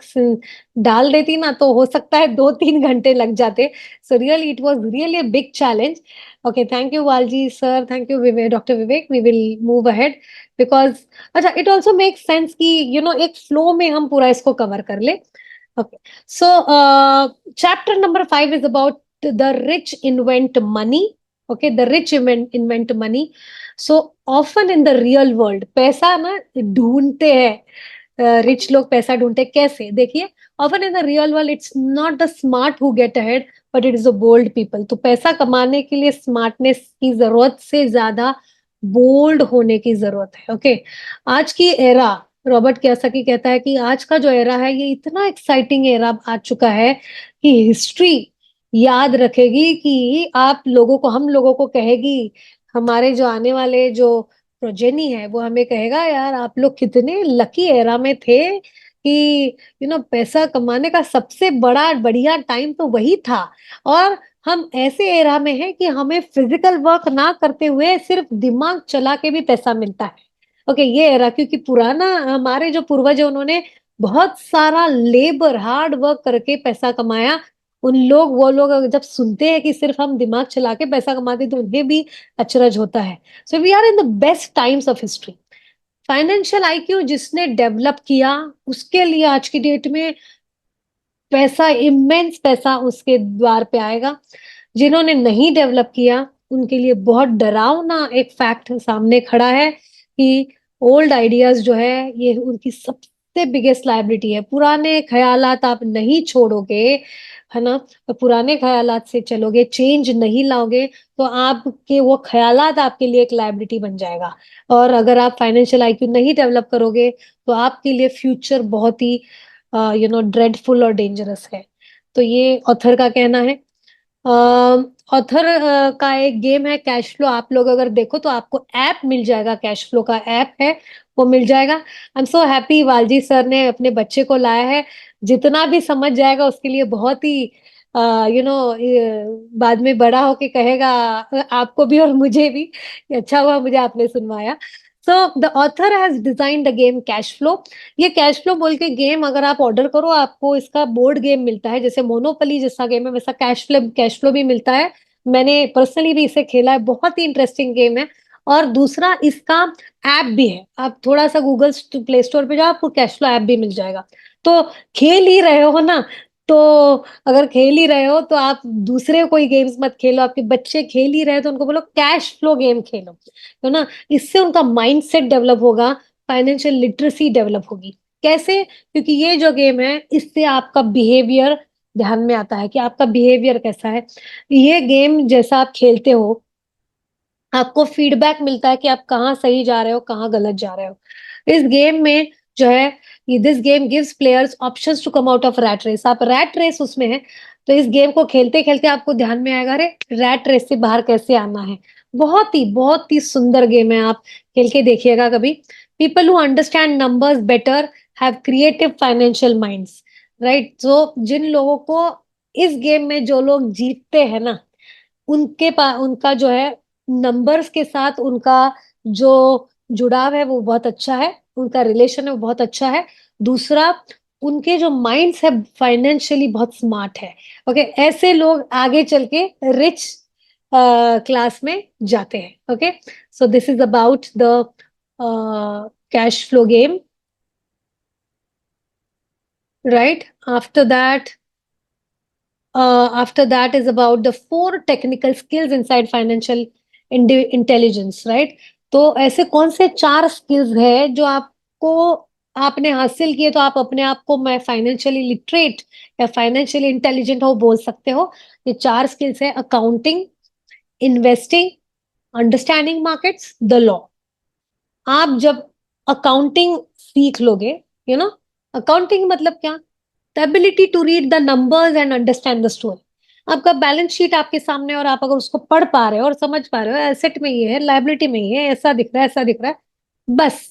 डाल देती ना, तो हो सकता है 2-3 घंटे लग जाते। So really it was really a big challenge. Okay, thank you Walji sir, thank you Vivek, doctor Vivek, we will move ahead, because अच्छा, इट ऑल्सो मेक सेंस कि एक फ्लो में हम पूरा इसको कवर कर ले। Okay, so chapter number 5 is about the rich invent money. Okay, the rich invent money. So often in the real world, पैसा ना ढूंढते हैं, रिच लोग पैसा ढूंढते हैं कैसे, देखिए, often in the real world it's not the smart who get ahead, but it is the bold people. तो पैसा कमाने के लिए स्मार्टनेस की जरूरत से ज्यादा बोल्ड होने की जरूरत है। ओके, आज की एरा, रॉबर्ट कियोसाकी कहता है कि आज का जो एरा है, ये इतना एक्साइटिंग एरा आ चुका है कि हिस्ट्री याद रखेगी, कि आप लोगों को, हम लोगों को कहेगी, हमारे जो आने वाले जो प्रोजेनी है वो हमें कहेगा, यार आप लोग कितने लकी एरा में थे, कि पैसा कमाने का सबसे बड़ा बढ़िया टाइम तो वही था। और हम ऐसे एरा में हैं कि हमें फिजिकल वर्क ना करते हुए सिर्फ दिमाग चला के भी पैसा मिलता है। ओके, ये एरा, क्योंकि पुराना हमारे जो पूर्वज है, उन्होंने बहुत सारा लेबर, हार्ड वर्क करके पैसा कमाया। वो लोग जब सुनते हैं कि सिर्फ हम दिमाग चला के पैसा कमाते, तो उन्हें भी अचरज होता है। So we are in the best times of history. Financial IQ जिसने डेवलप किया, उसके लिए आज की डेट में पैसा, इमेंस पैसा उसके द्वार पे आएगा। जिन्होंने नहीं डेवलप किया, उनके लिए बहुत डरावना एक फैक्ट सामने खड़ा है कि ओल्ड आइडियाज जो है, ये उनकी सबसे बिगेस्ट लायबिलिटी है। पुराने ख्यालात आप नहीं छोड़ोगे, है ना, तो पुराने ख्यालात से चलोगे, चेंज नहीं लाओगे, तो आपके वो ख्यालात आपके लिए एक लायबिलिटी बन जाएगा। और अगर आप फाइनेंशियल आईक्यू नहीं डेवलप करोगे, तो आपके लिए फ्यूचर बहुत ही ड्रेडफुल और डेंजरस है। तो ये ऑथर का कहना है। ऑथर का एक गेम है कैश फ्लो, आप लोग अगर देखो तो आपको ऐप मिल जाएगा, कैश फ्लो का ऐप है, वो मिल जाएगा। I am so happy Valji sir ने अपने बच्चे को लाया है। जितना भी समझ जाएगा उसके लिए बहुत ही यू नो बाद में बड़ा होके कहेगा आपको भी और मुझे भी कि अच्छा हुआ मुझे आपने सुनवाया। So the author has design the game cashflow फ्लो। ये कैश फ्लो बोल के गेम अगर आप ऑर्डर करो आपको इसका बोर्ड गेम मिलता है, जैसे मोनोपली जैसा गेम है वैसा कैश फ्लो भी मिलता है। मैंने पर्सनली भी इसे खेला है, बहुत ही इंटरेस्टिंग गेम है। और दूसरा इसका ऐप भी है, आप थोड़ा सा गूगल प्ले स्टोर पे जाओ आपको कैश फ्लो ऐप भी मिल जाएगा। तो खेल ही रहे हो ना, तो अगर खेल ही रहे हो तो आप दूसरे कोई गेम्स मत खेलो, आपके बच्चे खेल ही रहे तो उनको बोलो कैश फ्लो गेम खेलो, तो ना इससे उनका माइंडसेट डेवलप होगा, फाइनेंशियल लिटरेसी डेवलप होगी। कैसे? क्योंकि ये जो गेम है इससे आपका बिहेवियर ध्यान में आता है कि आपका बिहेवियर कैसा है। ये गेम जैसा आप खेलते हो आपको फीडबैक मिलता है कि आप कहाँ सही जा रहे हो कहाँ गलत जा रहे हो। इस गेम में जो है this game gives players options to come out of rat race. आप रैट रेस उसमें है, तो इस गेम को खेलते खेलते आपको ध्यान में आएगा अरे रैट रेस से बाहर कैसे आना है। बहुत ही सुंदर गेम है, आप खेल के देखिएगा कभी। People who understand numbers better have creative financial minds, right. जो जिन लोगों को इस गेम में जो लोग जीतते हैं ना उनका जो है नंबर्स के साथ उनका जो जुड़ाव है वो बहुत अच्छा है, उनका रिलेशन है वो बहुत अच्छा है। दूसरा उनके जो माइंड्स है फाइनेंशियली बहुत स्मार्ट है। ओके, ऐसे लोग आगे चल के रिच क्लास में जाते हैं। Okay, so this is about the cash flow game, right. After that is about the four technical skills inside financial intelligence, right? तो ऐसे कौन से चार स्किल्स है जो आपको आपने हासिल किए तो आप अपने आप को मैं फाइनेंशियली लिटरेट या फाइनेंशियली इंटेलिजेंट हो बोल सकते हो। ये चार स्किल्स है: accounting, investing, understanding markets, the law. आप जब अकाउंटिंग सीख लोगे, यू नो अकाउंटिंग मतलब क्या? The ability to read the numbers and understand the story. आपका बैलेंस शीट आपके सामने और आप अगर उसको पढ़ पा रहे हो और समझ पा रहे हो एसेट में ये है लायबिलिटी में ये है, ऐसा दिख रहा है ऐसा दिख रहा है, बस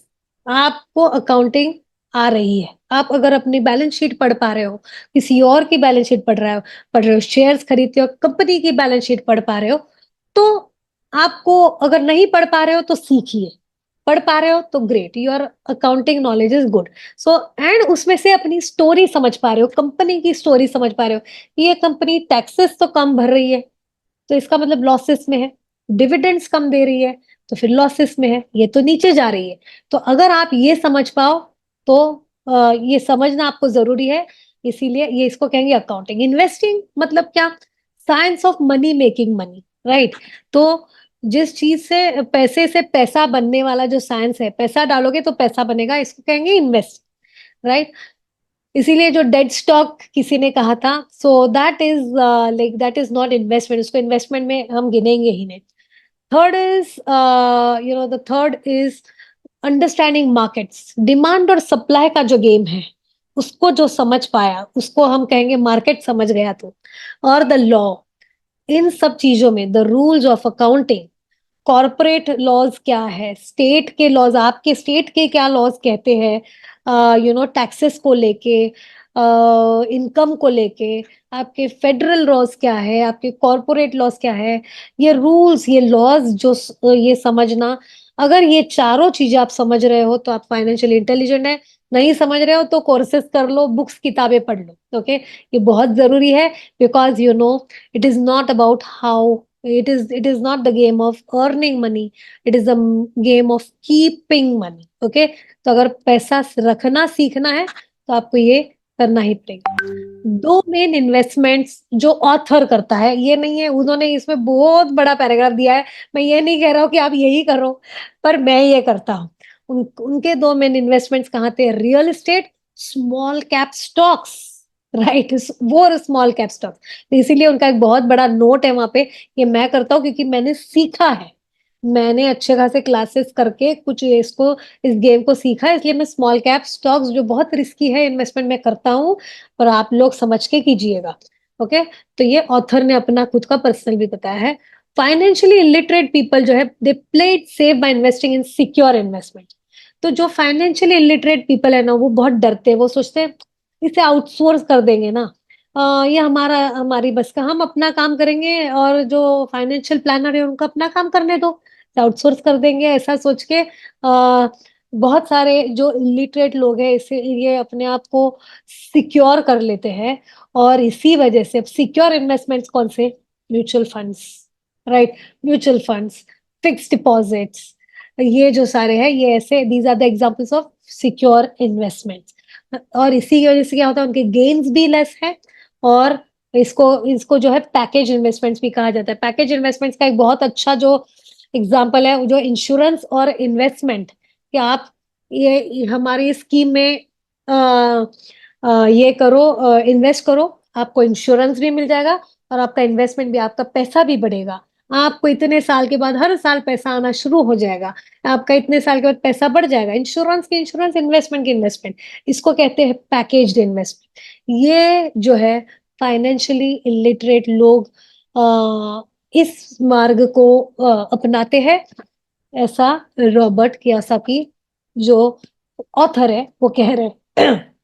आपको अकाउंटिंग आ रही है। आप अगर अपनी बैलेंस शीट पढ़ पा रहे हो, किसी और की बैलेंस शीट पढ़ रहे हो, शेयर्स खरीदते हो कंपनी की बैलेंस शीट पढ़ पा रहे हो, तो आपको अगर नहीं पढ़ पा रहे हो तो सीखिए, पढ़ पा रहे हो तो great, your accounting knowledge is good. So and उसमें से अपनी स्टोरी समझ पा रहे हो, कंपनी की स्टोरी समझ पा रहे हो। ये कंपनी टैक्सेस तो कम भर रही है तो इसका मतलब लॉसेस में है, डिविडेंड्स कम दे रही है तो फिर लॉसेस में है, ये तो नीचे जा रही है। तो अगर आप ये समझ पाओ तो ये समझना आपको जरूरी है, इसीलिए ये इसको कहेंगे अकाउंटिंग। इन्वेस्टिंग मतलब क्या? Science of money making money, right. तो जिस चीज से पैसे बनने वाला जो साइंस है, पैसा डालोगे तो पैसा बनेगा, इसको कहेंगे इन्वेस्ट, राइट। इसीलिए जो डेड स्टॉक किसी ने कहा था, so that is like that is not investment, उसको इन्वेस्टमेंट में हम गिनेंगे ही नहीं। Third is the third is understanding markets. Demand और सप्लाई का जो गेम है उसको जो समझ पाया उसको हम कहेंगे मार्केट समझ गया तो। और द लॉ, इन सब चीजों में the rules of accounting, corporate laws क्या है, स्टेट के लॉज, आपके स्टेट के क्या लॉज कहते हैं, टैक्सेस को लेके, इनकम को लेके, आपके फेडरल लॉज क्या है, आपके कॉरपोरेट लॉज क्या है, ये रूल्स ये लॉज जो ये समझना। अगर ये चारों चीजें आप समझ रहे हो तो आप फाइनेंशियली इंटेलिजेंट है। नहीं समझ रहे हो तो कोर्सेज कर लो, बुक्स किताबें पढ़ लो। ओके, ये बहुत जरूरी है, because it is not about how it is not the game of earning money, it is the game of keeping money. Okay, तो अगर पैसा रखना सीखना है तो आपको ये करना ही पड़ेगा। दो मेन इन्वेस्टमेंट्स जो ऑथर करता है, ये नहीं है उन्होंने इसमें बहुत बड़ा पैराग्राफ दिया है, मैं ये नहीं कह रहा हूँ कि आप यही करो, पर मैं ये करता हूँ। उनके दो मेन इन्वेस्टमेंट्स कहाँ थे? Real estate, small cap stocks, right, वो स्मॉल कैप स्टॉक्स। तो इसीलिए उनका एक बहुत बड़ा नोट है वहां पे। ये मैं करता हूँ क्योंकि मैंने सीखा है, मैंने अच्छे खासे क्लासेस करके कुछ इसको इस गेम को सीखा है, इसलिए मैं स्मॉल कैप स्टॉक्स जो बहुत रिस्की है इन्वेस्टमेंट में करता हूँ, पर आप लोग समझ के कीजिएगा। ओके, तो ये ऑथर ने अपना खुद का पर्सनल भी बताया है। फाइनेंशियली इलिटरेट पीपल जो है they play it safe by investing in secure investment. तो जो फाइनेंशियली इलिटरेट पीपल है ना, वो बहुत डरते हैं, वो सोचते हैं इसे आउटसोर्स कर देंगे ना, ये हमारी बस का, हम अपना काम करेंगे और जो फाइनेंशियल प्लानर है उनको अपना काम करने दो, आउटसोर्स कर देंगे, ऐसा सोच के बहुत सारे जो इलिटरेट लोग हैं इसे ये अपने आप को सिक्योर कर लेते हैं। और इसी वजह से अब सिक्योर इन्वेस्टमेंट्स कौन से? Mutual funds, right, mutual funds, fix deposits, ये जो सारे हैं ये ऐसे, these are the examples of secure investments. और इसी की वजह से क्या होता है, उनके गेन्स भी लेस है। और इसको इसको जो है पैकेज इन्वेस्टमेंट्स भी कहा जाता है। पैकेज इन्वेस्टमेंट्स का एक बहुत अच्छा जो एग्जांपल है, जो इंश्योरेंस और इन्वेस्टमेंट, कि आप ये हमारी स्कीम में ये करो, इन्वेस्ट करो, आपको इंश्योरेंस भी मिल जाएगा और आपका इन्वेस्टमेंट भी, आपका पैसा भी बढ़ेगा, आपको इतने साल के बाद हर साल पैसा आना शुरू हो जाएगा, आपका इतने साल के बाद पैसा बढ़ जाएगा। इंश्योरेंस की इंश्योरेंस, इन्वेस्टमेंट की इन्वेस्टमेंट, इसको कहते हैं पैकेज्ड इन्वेस्टमेंट। ये जो है फाइनेंशियली इलिटरेट लोग इस मार्ग को अपनाते हैं, ऐसा रॉबर्ट कियोसाकी जो ऑथर है वो कह रहे हैं।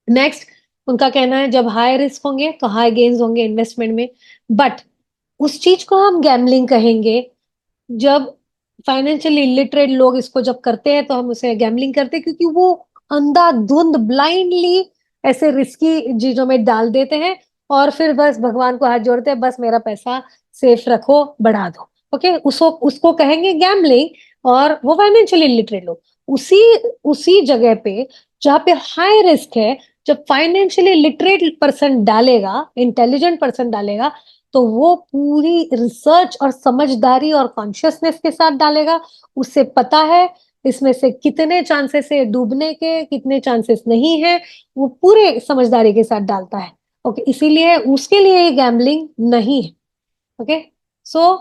नेक्स्ट, उनका कहना है जब हाई रिस्क होंगे तो हाई गेन्स होंगे इन्वेस्टमेंट में, बट उस चीज को हम गैम्बलिंग कहेंगे। जब फाइनेंशियली इलिटरेट लोग इसको जब करते हैं तो हम उसे गैम्बलिंग करते हैं, क्योंकि वो अंधाधुंध ब्लाइंडली ऐसे रिस्की चीजों में डाल देते हैं और फिर बस भगवान को हाथ जोड़ते हैं, बस मेरा पैसा सेफ रखो, बढ़ा दो। ओके, उसको उसको कहेंगे गैम्बलिंग। और वो फाइनेंशियली इलिटरेट लोग उसी उसी जगह पे जहाँ पे हाई रिस्क है, जब फाइनेंशियली लिटरेट पर्सन डालेगा, इंटेलिजेंट पर्सन डालेगा, तो वो पूरी रिसर्च और समझदारी और कॉन्शियसनेस के साथ डालेगा। उसे पता है इसमें से कितने चांसेस है डूबने के, कितने चांसेस नहीं है, वो पूरे समझदारी के साथ डालता है। ओके, इसीलिए उसके लिए ये गैम्बलिंग नहीं है। ओके, सो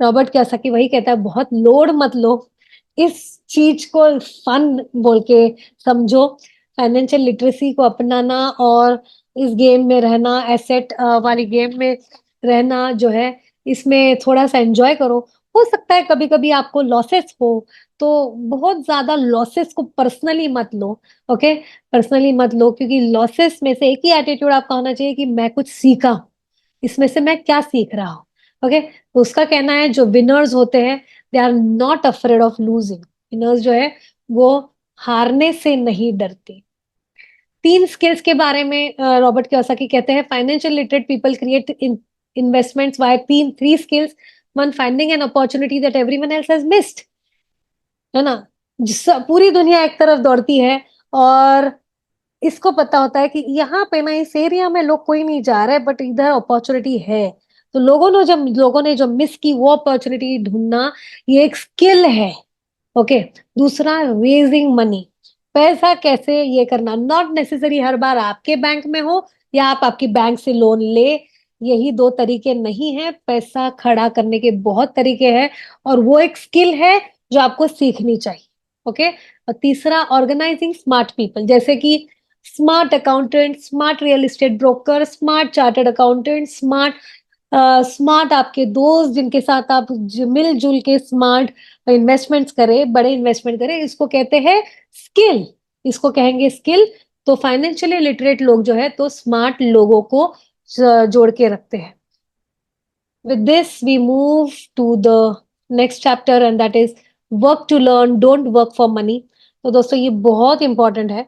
रॉबर्ट कियोसाकी वही कहता है, बहुत लोड मत लो, इस चीज को फन बोल के समझो। फाइनेंशियल लिटरेसी को अपनाना और इस गेम में रहना, एसेट वाली गेम में रहना जो है, इसमें थोड़ा सा एंजॉय करो। हो सकता है कभी कभी आपको लॉसेस हो, तो बहुत ज्यादा लॉसेस को पर्सनली मत लो। ओके, पर्सनली मत लो, क्योंकि लॉसेस में से एक ही एटीट्यूड आपका होना चाहिए कि मैं कुछ सीखा हूं, इसमें से मैं क्या सीख रहा हूँ। ओके, तो उसका कहना है जो विनर्स होते हैं they are not afraid of losing. Winners जो है वो हारने से नहीं डरते। तीन स्किल्स के बारे में रॉबर्ट कियोसाकी कहते हैं, financial literate people create investments by तीन three skills. One, finding an opportunity that everyone else has missed, है ना, पूरी दुनिया एक तरफ दौड़ती है और इसको पता होता है कि यहाँ पे ना इस एरिया में लोग कोई नहीं जा रहे, बट इधर अपॉर्चुनिटी है, तो लोगों ने जो मिस की वो अपॉर्चुनिटी ढूंढना, ये एक स्किल है। ओके, दूसरा, रेजिंग मनी, पैसा कैसे ये करना, नॉट नेसेसरी हर बार आपके बैंक में हो या आप आपकी बैंक से लोन ले, यही दो तरीके नहीं है, पैसा खड़ा करने के बहुत तरीके हैं और वो एक स्किल है जो आपको सीखनी चाहिए। ओके, और तीसरा, ऑर्गेनाइजिंग स्मार्ट पीपल, जैसे कि smart accountant, smart real estate broker, smart chartered accountant, smart आपके दोस्त जिनके साथ आप मिलजुल के स्मार्ट इन्वेस्टमेंट्स करें, बड़े इन्वेस्टमेंट करें, इसको कहते हैं स्किल, इसको कहेंगे स्किल। तो फाइनेंशियली लिटरेट लोग जो है तो स्मार्ट लोगों को जोड़ के रखते हैं। With this, we move to the next chapter and that is work to learn, don't work for money. तो दोस्तों ये बहुत इंपॉर्टेंट है।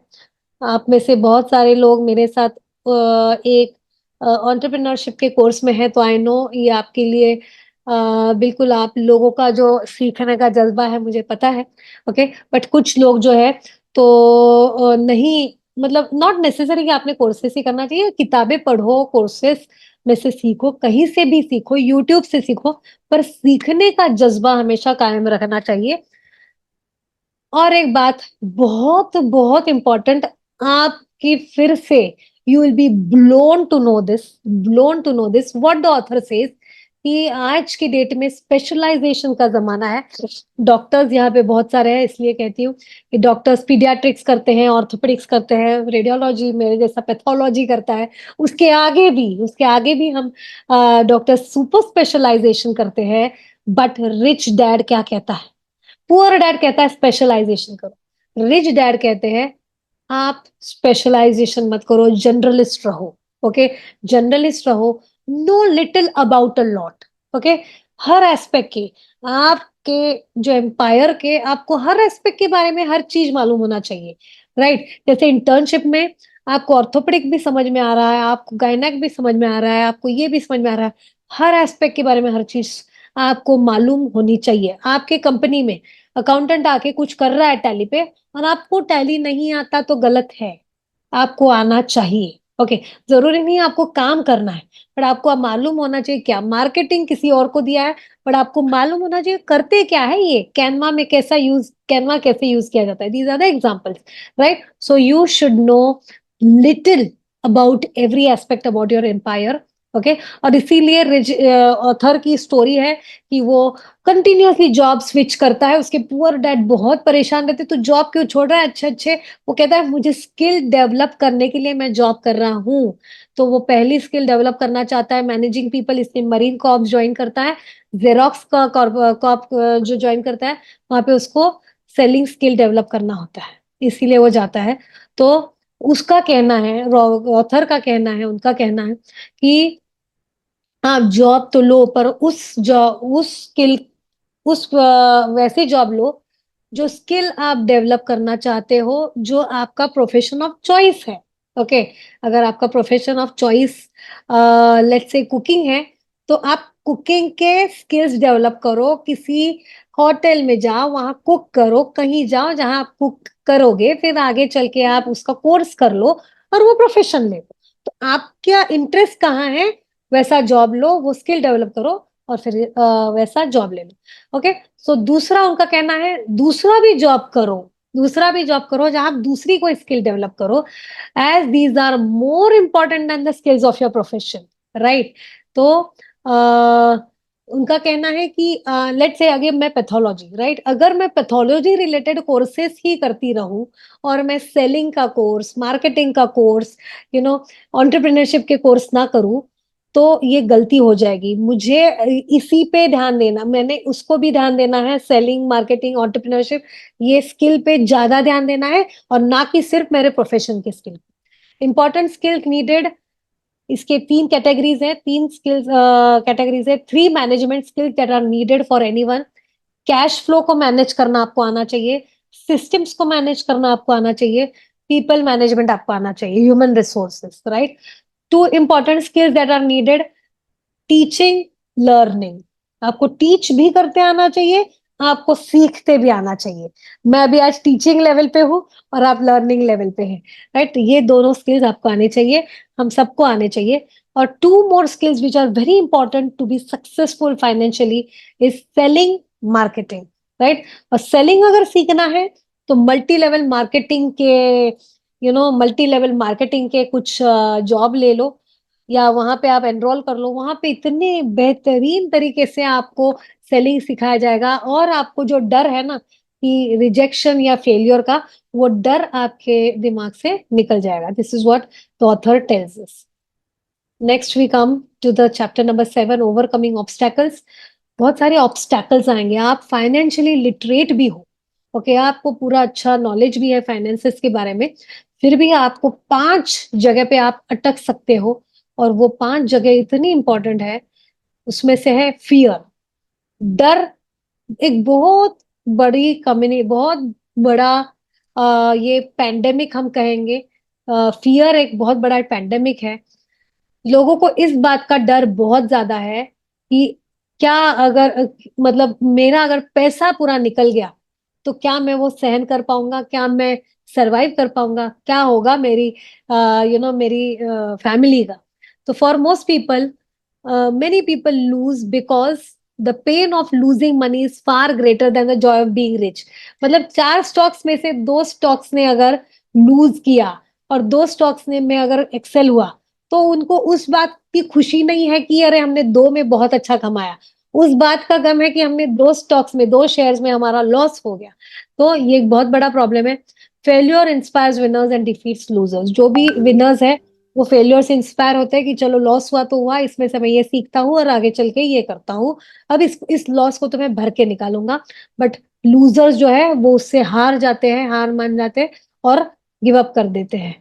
आप में से बहुत सारे लोग मेरे साथ एक एंटरप्रेन्योरशिप के कोर्स में है, तो आई नो ये आपके लिए बिल्कुल आप लोगों का जो सीखने का जज्बा है मुझे पता है। ओके, बट कुछ लोग जो है तो नहीं, मतलब नॉट नेसेसरी कि आपने कोर्सेस ही करना चाहिए, किताबें पढ़ो, कोर्सेस में से सीखो, कहीं से भी सीखो, यूट्यूब से सीखो, पर सीखने का जज्बा हमेशा कायम रखना चाहिए। और एक बात बहुत बहुत इंपॉर्टेंट, आपकी फिर से, you will be blown to know this what the author says, कि आज की डेट में स्पेशलाइजेशन का जमाना है। डॉक्टर्स यहाँ पे बहुत सारे हैं, इसलिए कहती हूँ कि डॉक्टर्स पीडियाट्रिक्स करते हैं, ऑर्थोपेडिक्स करते हैं, रेडियोलॉजी मेरे जैसा पैथोलॉजी करता है, उसके आगे भी हम डॉक्टर सुपर स्पेशलाइजेशन करते हैं। बट रिच डैड क्या कहता है? पुअर डैड कहता है स्पेशलाइजेशन करो, रिच डैड कहते हैं आप स्पेशलाइजेशन मत करो, जनरलिस्ट रहो। ओके, जनरलिस्ट रहो, no little about a lot. Okay, her aspect के, आपके जो एम्पायर के, आपको हर एस्पेक्ट के बारे में हर चीज मालूम होना चाहिए, राइट। जैसे इंटर्नशिप में आपको ऑर्थोपेडिक भी समझ में आ रहा है, आपको गायनेक भी समझ में आ रहा है, आपको ये भी समझ में आ रहा है, हर एस्पेक्ट के बारे में हर चीज आपको मालूम होनी चाहिए। आपके कंपनी में अकाउंटेंट आके कुछ कर रहा है टैली पे, और आपको टैली नहीं आता तो गलत है, आपको आना चाहिए। ओके, जरूरी नहीं आपको काम करना है, पर आपको अब मालूम होना चाहिए क्या मार्केटिंग किसी और को दिया है, पर आपको मालूम होना चाहिए करते क्या है ये, कैनवा कैसे यूज किया जाता है। These are the examples, right. So you should know little about every aspect about your empire. Okay, और इसीलिए ऑथर की स्टोरी है कि वो कंटिन्यूअसली जॉब स्विच करता है, उसके पुअर डैड बहुत परेशान रहते, तो जॉब क्यों छोड़ रहा है, अच्छे अच्छे, वो कहता है मुझे स्किल डेवलप करने के लिए मैं जॉब कर रहा हूँ। तो वो पहली स्किल डेवलप करना चाहता है मैनेजिंग पीपल, इसलिए मरीन कॉर्प्स ज्वाइन करता है। जेरोक्स का कॉर्प जो ज्वाइन करता है, वहां पे उसको सेलिंग स्किल डेवलप करना होता है, इसीलिए वो जाता है। तो उसका कहना है, ऑथर का कहना है, उनका कहना है कि आप जॉब तो लो, पर उस स्किल, वैसे जॉब लो जो स्किल आप डेवलप करना चाहते हो, जो आपका प्रोफेशन ऑफ चॉइस है। ओके, अगर आपका profession of choice let's say cooking है, तो आप कुकिंग के स्किल्स डेवलप करो, किसी होटल में जाओ, वहां कुक करो, कहीं जाओ जहां आप कुक करोगे, फिर आगे चल के आप उसका कोर्स कर लो और वो प्रोफेशन ले लो। तो आपका इंटरेस्ट कहाँ है, वैसा जॉब लो, वो स्किल डेवलप करो, और फिर वैसा जॉब ले लो। ओके, सो दूसरा उनका कहना है दूसरा भी जॉब करो, दूसरा भी जॉब करो जहां आप दूसरी कोई स्किल डेवलप करो, as these are more important than the skills of your profession, right. तो उनका कहना है कि लेट्स से अगर मैं पैथोलॉजी, राइट, अगर मैं पैथोलॉजी रिलेटेड कोर्सेस ही करती रहूं, और मैं सेलिंग का कोर्स, मार्केटिंग का कोर्स, यू नो एंटरप्रेन्योरशिप के कोर्स ना करूं, तो ये गलती हो जाएगी। मुझे इसी पे ध्यान देना, मैंने उसको भी ध्यान देना है, सेलिंग, मार्केटिंग, एंटरप्रेन्योरशिप, ये स्किल पे ज्यादा ध्यान देना है, और ना कि सिर्फ मेरे प्रोफेशन के स्किल। इंपॉर्टेंट स्किल नीडेड, इसके तीन कैटेगरीज है, तीन स्किल्स कैटेगरीज है, three management skills that are needed for anyone. Cash flow को मैनेज करना आपको आना चाहिए, सिस्टम्स को मैनेज करना आपको आना चाहिए, पीपल मैनेजमेंट आपको आना चाहिए, human resources, right. Two important skills that are needed, teaching, learning, आपको टीच भी करते आना चाहिए, आपको सीखते भी आना चाहिए। मैं अभी आज टीचिंग लेवल पे हूँ और आप लर्निंग लेवल पे हैं, राइट। ये दोनों स्किल्स आपको आने चाहिए, हम सबको आने चाहिए। और two more skills which are very important to be successful financially is selling, marketing, right. और सेलिंग अगर सीखना है तो मल्टी लेवल मार्केटिंग के, मल्टी लेवल मार्केटिंग के कुछ जॉब ले लो, या वहां पे आप एनरोल कर लो, वहां पे इतने बेहतरीन तरीके से आपको सेलिंग सिखाया जाएगा, और आपको जो डर है ना कि रिजेक्शन या फेलियर का, वो डर आपके दिमाग से निकल जाएगा। This is what the author tells us. Next we come to the chapter number 7, overcoming obstacles. बहुत सारे ऑब्स्टैकल्स आएंगे, आप फाइनेंशियली लिटरेट भी हो, ओके, आपको पूरा अच्छा नॉलेज भी है फाइनेंसेस के बारे में, फिर भी आपको 5 जगह पे आप अटक सकते हो, और वो 5 जगह इतनी इंपॉर्टेंट है। उसमें से है फियर, डर, एक बहुत बड़ी कम्युनिटी, बहुत बड़ा ये पैंडेमिक हम कहेंगे, फियर एक बहुत बड़ा पैंडेमिक है। लोगों को इस बात का डर बहुत ज्यादा है कि क्या अगर मतलब मेरा अगर पैसा पूरा निकल गया, तो क्या मैं वो सहन कर पाऊंगा, क्या मैं सरवाइव कर पाऊंगा, क्या होगा मेरी मेरी फैमिली का। तो for most people, many people lose because the pain of losing money is far greater than the Joy of being rich. मतलब 4 स्टॉक्स में से 2 स्टॉक्स ने अगर लूज किया, और 2 स्टॉक्स ने में अगर एक्सेल हुआ, तो उनको उस बात की खुशी नहीं है कि अरे हमने 2 में बहुत अच्छा कमाया, उस बात का गम है कि हमने 2 स्टॉक्स में, 2 शेयर्स में हमारा लॉस हो गया। तो ये एक बहुत बड़ा प्रॉब्लम है। Failure inspires winners and defeats losers. जो भी विनर्स है वो फेल्योर से इंस्पायर होते हैं कि चलो लॉस हुआ तो हुआ, इसमें से मैं ये सीखता हूँ और आगे चल के ये करता हूँ, अब इस लॉस को तो मैं भर के निकालूंगा। बट लूजर्स जो है वो उससे हार जाते हैं, हार मान जाते हैं और गिव अप कर देते हैं।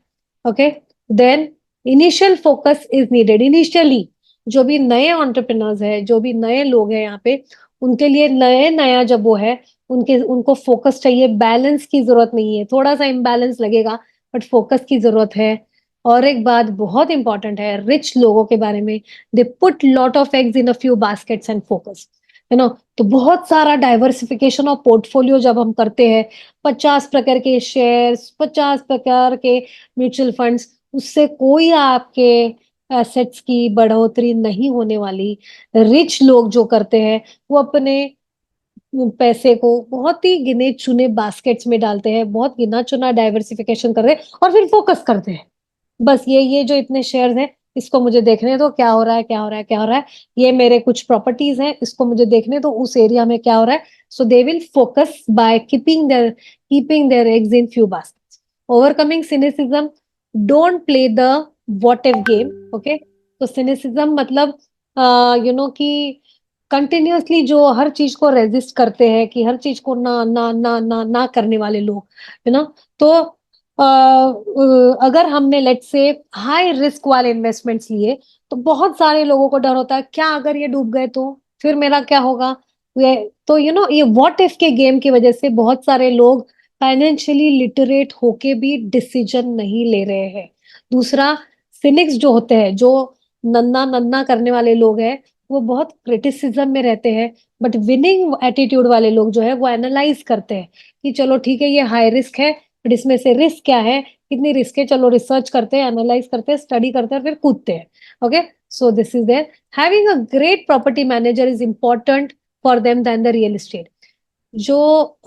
Okay, then initial focus is needed. Initially जो भी नए एंटरप्रेन्योर्स है, जो भी नए लोग हैं यहाँ पे, उनके लिए नए नया जब वो है, उनको फोकस चाहिए, बैलेंस की जरूरत नहीं है, थोड़ा सा इम्बैलेंस लगेगा बट फोकस की जरूरत है। और एक बात बहुत इंपॉर्टेंट है रिच लोगों के बारे में, they put lot of eggs in a few baskets and focus, है ना। तो बहुत सारा डाइवर्सिफिकेशन ऑफ पोर्टफोलियो जब हम करते हैं, 50 प्रकार के शेयर्स, 50 प्रकार के म्यूचुअल फंड्स, उससे कोई आपके एसेट्स की बढ़ोतरी नहीं होने वाली। रिच लोग जो करते हैं वो अपने पैसे को बहुत ही गिने चुने बास्केट्स में डालते हैं, बहुत गिना चुना डाइवर्सिफिकेशन करते हैं और फिर फोकस करते हैं। बस ये जो इतने शेयर्स हैं, इसको मुझे देखने दो क्या हो रहा है, क्या हो रहा है, क्या हो रहा है। ये मेरे कुछ प्रॉपर्टीज हैं, इसको मुझे देखने दो उस एरिया में क्या हो रहा है। So they will focus by keeping their eggs in few baskets. Overcoming cynicism, don't play the what if game. Okay, तो सिनिसिज्म मतलब कि कंटिन्यूअसली जो हर चीज को रेजिस्ट करते हैं, कि हर चीज को ना ना ना ना ना करने वाले लोग, है ना। तो अगर हमने लेट से हाई रिस्क वाले इन्वेस्टमेंट्स लिए, तो बहुत सारे लोगों को डर होता है, क्या अगर ये डूब गए तो फिर मेरा क्या होगा। ये तो ये व्हाट इफ के गेम की वजह से बहुत सारे लोग फाइनेंशियली लिटरेट होके भी डिसीजन नहीं ले रहे हैं। दूसरा, सिनिक्स जो होते हैं, जो नन्ना नन्ना करने वाले लोग हैं, वो बहुत क्रिटिसिज्म में रहते हैं। बट विनिंग एटीट्यूड वाले लोग जो है वो एनालाइज करते हैं कि चलो ठीक है, ये हाई रिस्क है बट इसमें से रिस्क क्या है, कितनी रिस्क है, चलो रिसर्च करते हैं, एनालाइज करते हैं, स्टडी करते हैं और फिर कूदते हैं। Okay, so this is there. Having a great property manager is important for them then the real estate. जो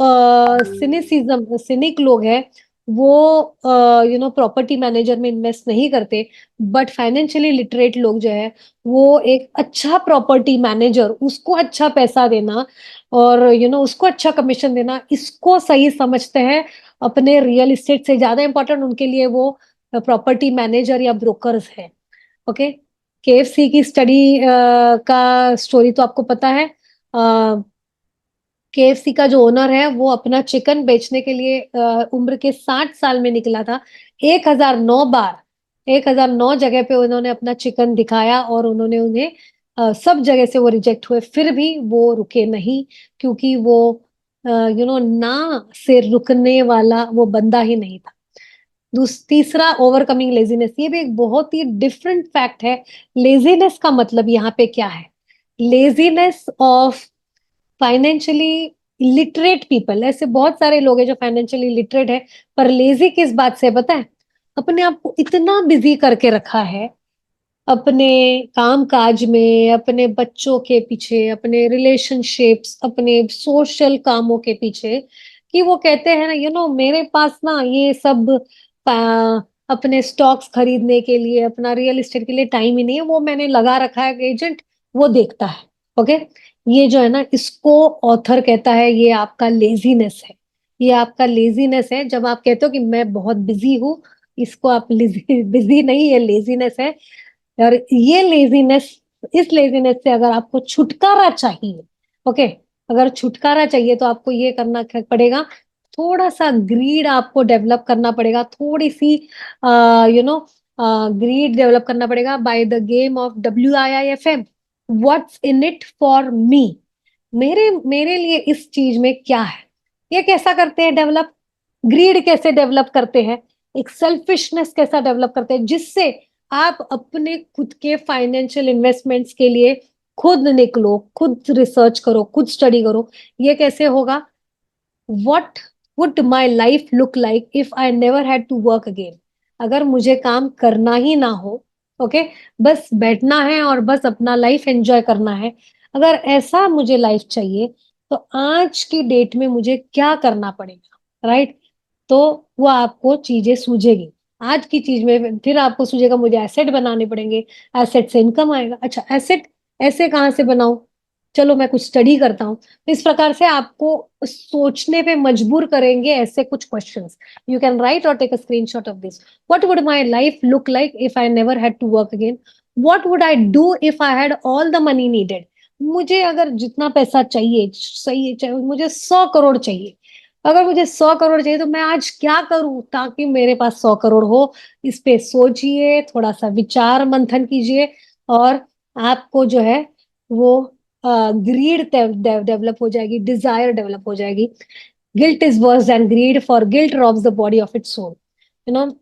सिनिक लोग हैं, वो प्रॉपर्टी मैनेजर में इन्वेस्ट नहीं करते, बट फाइनेंशियली लिटरेट लोग जो है, वो एक अच्छा प्रॉपर्टी मैनेजर, उसको अच्छा पैसा देना और उसको अच्छा कमीशन देना, इसको सही समझते हैं। अपने रियल एस्टेट से ज्यादा इंपॉर्टेंट उनके लिए वो प्रॉपर्टी मैनेजर या ब्रोकर्स है। ओके, केएफसी की स्टडी का स्टोरी तो आपको पता है। केएफसी का जो ओनर है वो अपना चिकन बेचने के लिए उम्र के 60 साल में निकला था। 1009 बार, 1009 जगह पे उन्होंने अपना चिकन दिखाया और उन्होंने उन्हें सब जगह से वो रिजेक्ट हुए, फिर भी वो रुके नहीं, क्योंकि वो ना से रुकने वाला वो बंदा ही नहीं था। तीसरा, ओवरकमिंग लेजीनेस, ये भी एक बहुत ही डिफरेंट फैक्ट है। लेजीनेस का मतलब यहाँ पे क्या है? Laziness of financially literate people. ऐसे बहुत सारे लोग हैं जो फाइनेंशियली लिटरेट है पर लेजी किस बात से है पता है? अपने आप को इतना बिजी करके रखा है अपने काम काज में, अपने बच्चों के पीछे, अपने रिलेशनशिप्स, अपने सोशल कामों के पीछे, कि वो कहते हैं ना, मेरे पास ना ये सब अपने स्टॉक्स खरीदने के लिए, अपना रियल एस्टेट के लिए टाइम ही नहीं है, वो मैंने लगा रखा है एजेंट, वो देखता है। ओके, ये जो है ना, इसको ऑथर कहता है ये आपका लेजीनेस है। ये आपका लेजीनेस है जब आप कहते हो कि मैं बहुत बिजी हूँ, इसको आप बिजी नहीं, ये लेजीनेस है। और ये लेजीनेस, इस लेजीनेस से अगर आपको छुटकारा चाहिए, ओके, अगर छुटकारा चाहिए तो आपको ये करना पड़ेगा, थोड़ा सा ग्रीड आपको डेवलप करना पड़ेगा, थोड़ी सी ग्रीड डेवलप करना पड़ेगा by the game of WIIFM। What's in it for me, मेरे मेरे लिए इस चीज में क्या है। ये कैसा करते हैं डेवलप? ग्रीड कैसे डेवलप करते हैं, एक सेल्फिशनेस कैसा डेवलप करते हैं, जिससे आप अपने खुद के फाइनेंशियल इन्वेस्टमेंट्स के लिए खुद निकलो, खुद रिसर्च करो, खुद स्टडी करो। ये कैसे होगा? What would my life look like if I never had to work again? अगर मुझे काम करना ही ना हो, ओके, बस बैठना है और बस अपना लाइफ एंजॉय करना है, अगर ऐसा मुझे लाइफ चाहिए, तो आज की डेट में मुझे क्या करना पड़ेगा, राइट? तो वो आपको चीजें सूझेगी। आज की चीज में फिर आपको सूझेगा मुझे एसेट बनाने पड़ेंगे, एसेट से इनकम आएगा। अच्छा, एसेट ऐसे कहाँ से बनाऊं? चलो मैं कुछ स्टडी करता हूँ। इस प्रकार से आपको सोचने पे मजबूर करेंगे ऐसे कुछ क्वेश्चंस। यू कैन राइट और take a screenshot of this. What would my life look like if I never had to work again? What would I do if I had all the money needed? मुझे अगर जितना पैसा चाहिए, सही चाहिए, मुझे 100 करोड़ चाहिए। अगर मुझे 100 करोड़ चाहिए तो मैं आज क्या करूं ताकि मेरे पास 100 करोड़ हो। इस पे सोचिए, थोड़ा सा विचार मंथन कीजिए, और आपको जो है वो ग्रीड डेवलप हो जाएगी, डिजायर डेवलप हो जाएगी। Guilt is worse than greed, for guilt robs the body of its soul.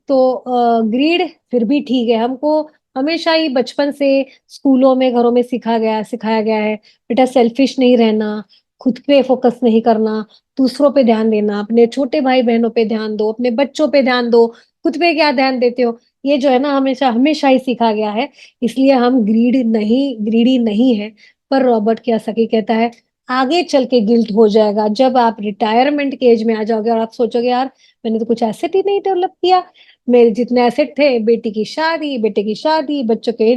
तो ग्रीड फिर भी ठीक है, हमको हमेशा ही बचपन से स्कूलों में, घरों में सिखाया गया है, बेटा सेल्फिश नहीं रहना, खुद पे फोकस नहीं करना, दूसरों पे ध्यान देना, अपने छोटे भाई बहनों पे ध्यान दो, अपने बच्चों पे ध्यान दो, खुद पे क्या ध्यान देते हो। ये जो है ना, हमेशा हमेशा ही सीखा गया है, इसलिए हम ग्रीडी नहीं है। पर रॉबर्ट कियोसाकी कहता है, आगे चल के गिल्ट हो जाएगा जब आप रिटायरमेंट के एज में आ जाओगे और आप सोचोगे, यार मैंने तो कुछ एसेट ही नहीं डेवलप किया। मेरे जितने एसेट थे, बेटी की शादी, बेटे की शादी, बच्चों के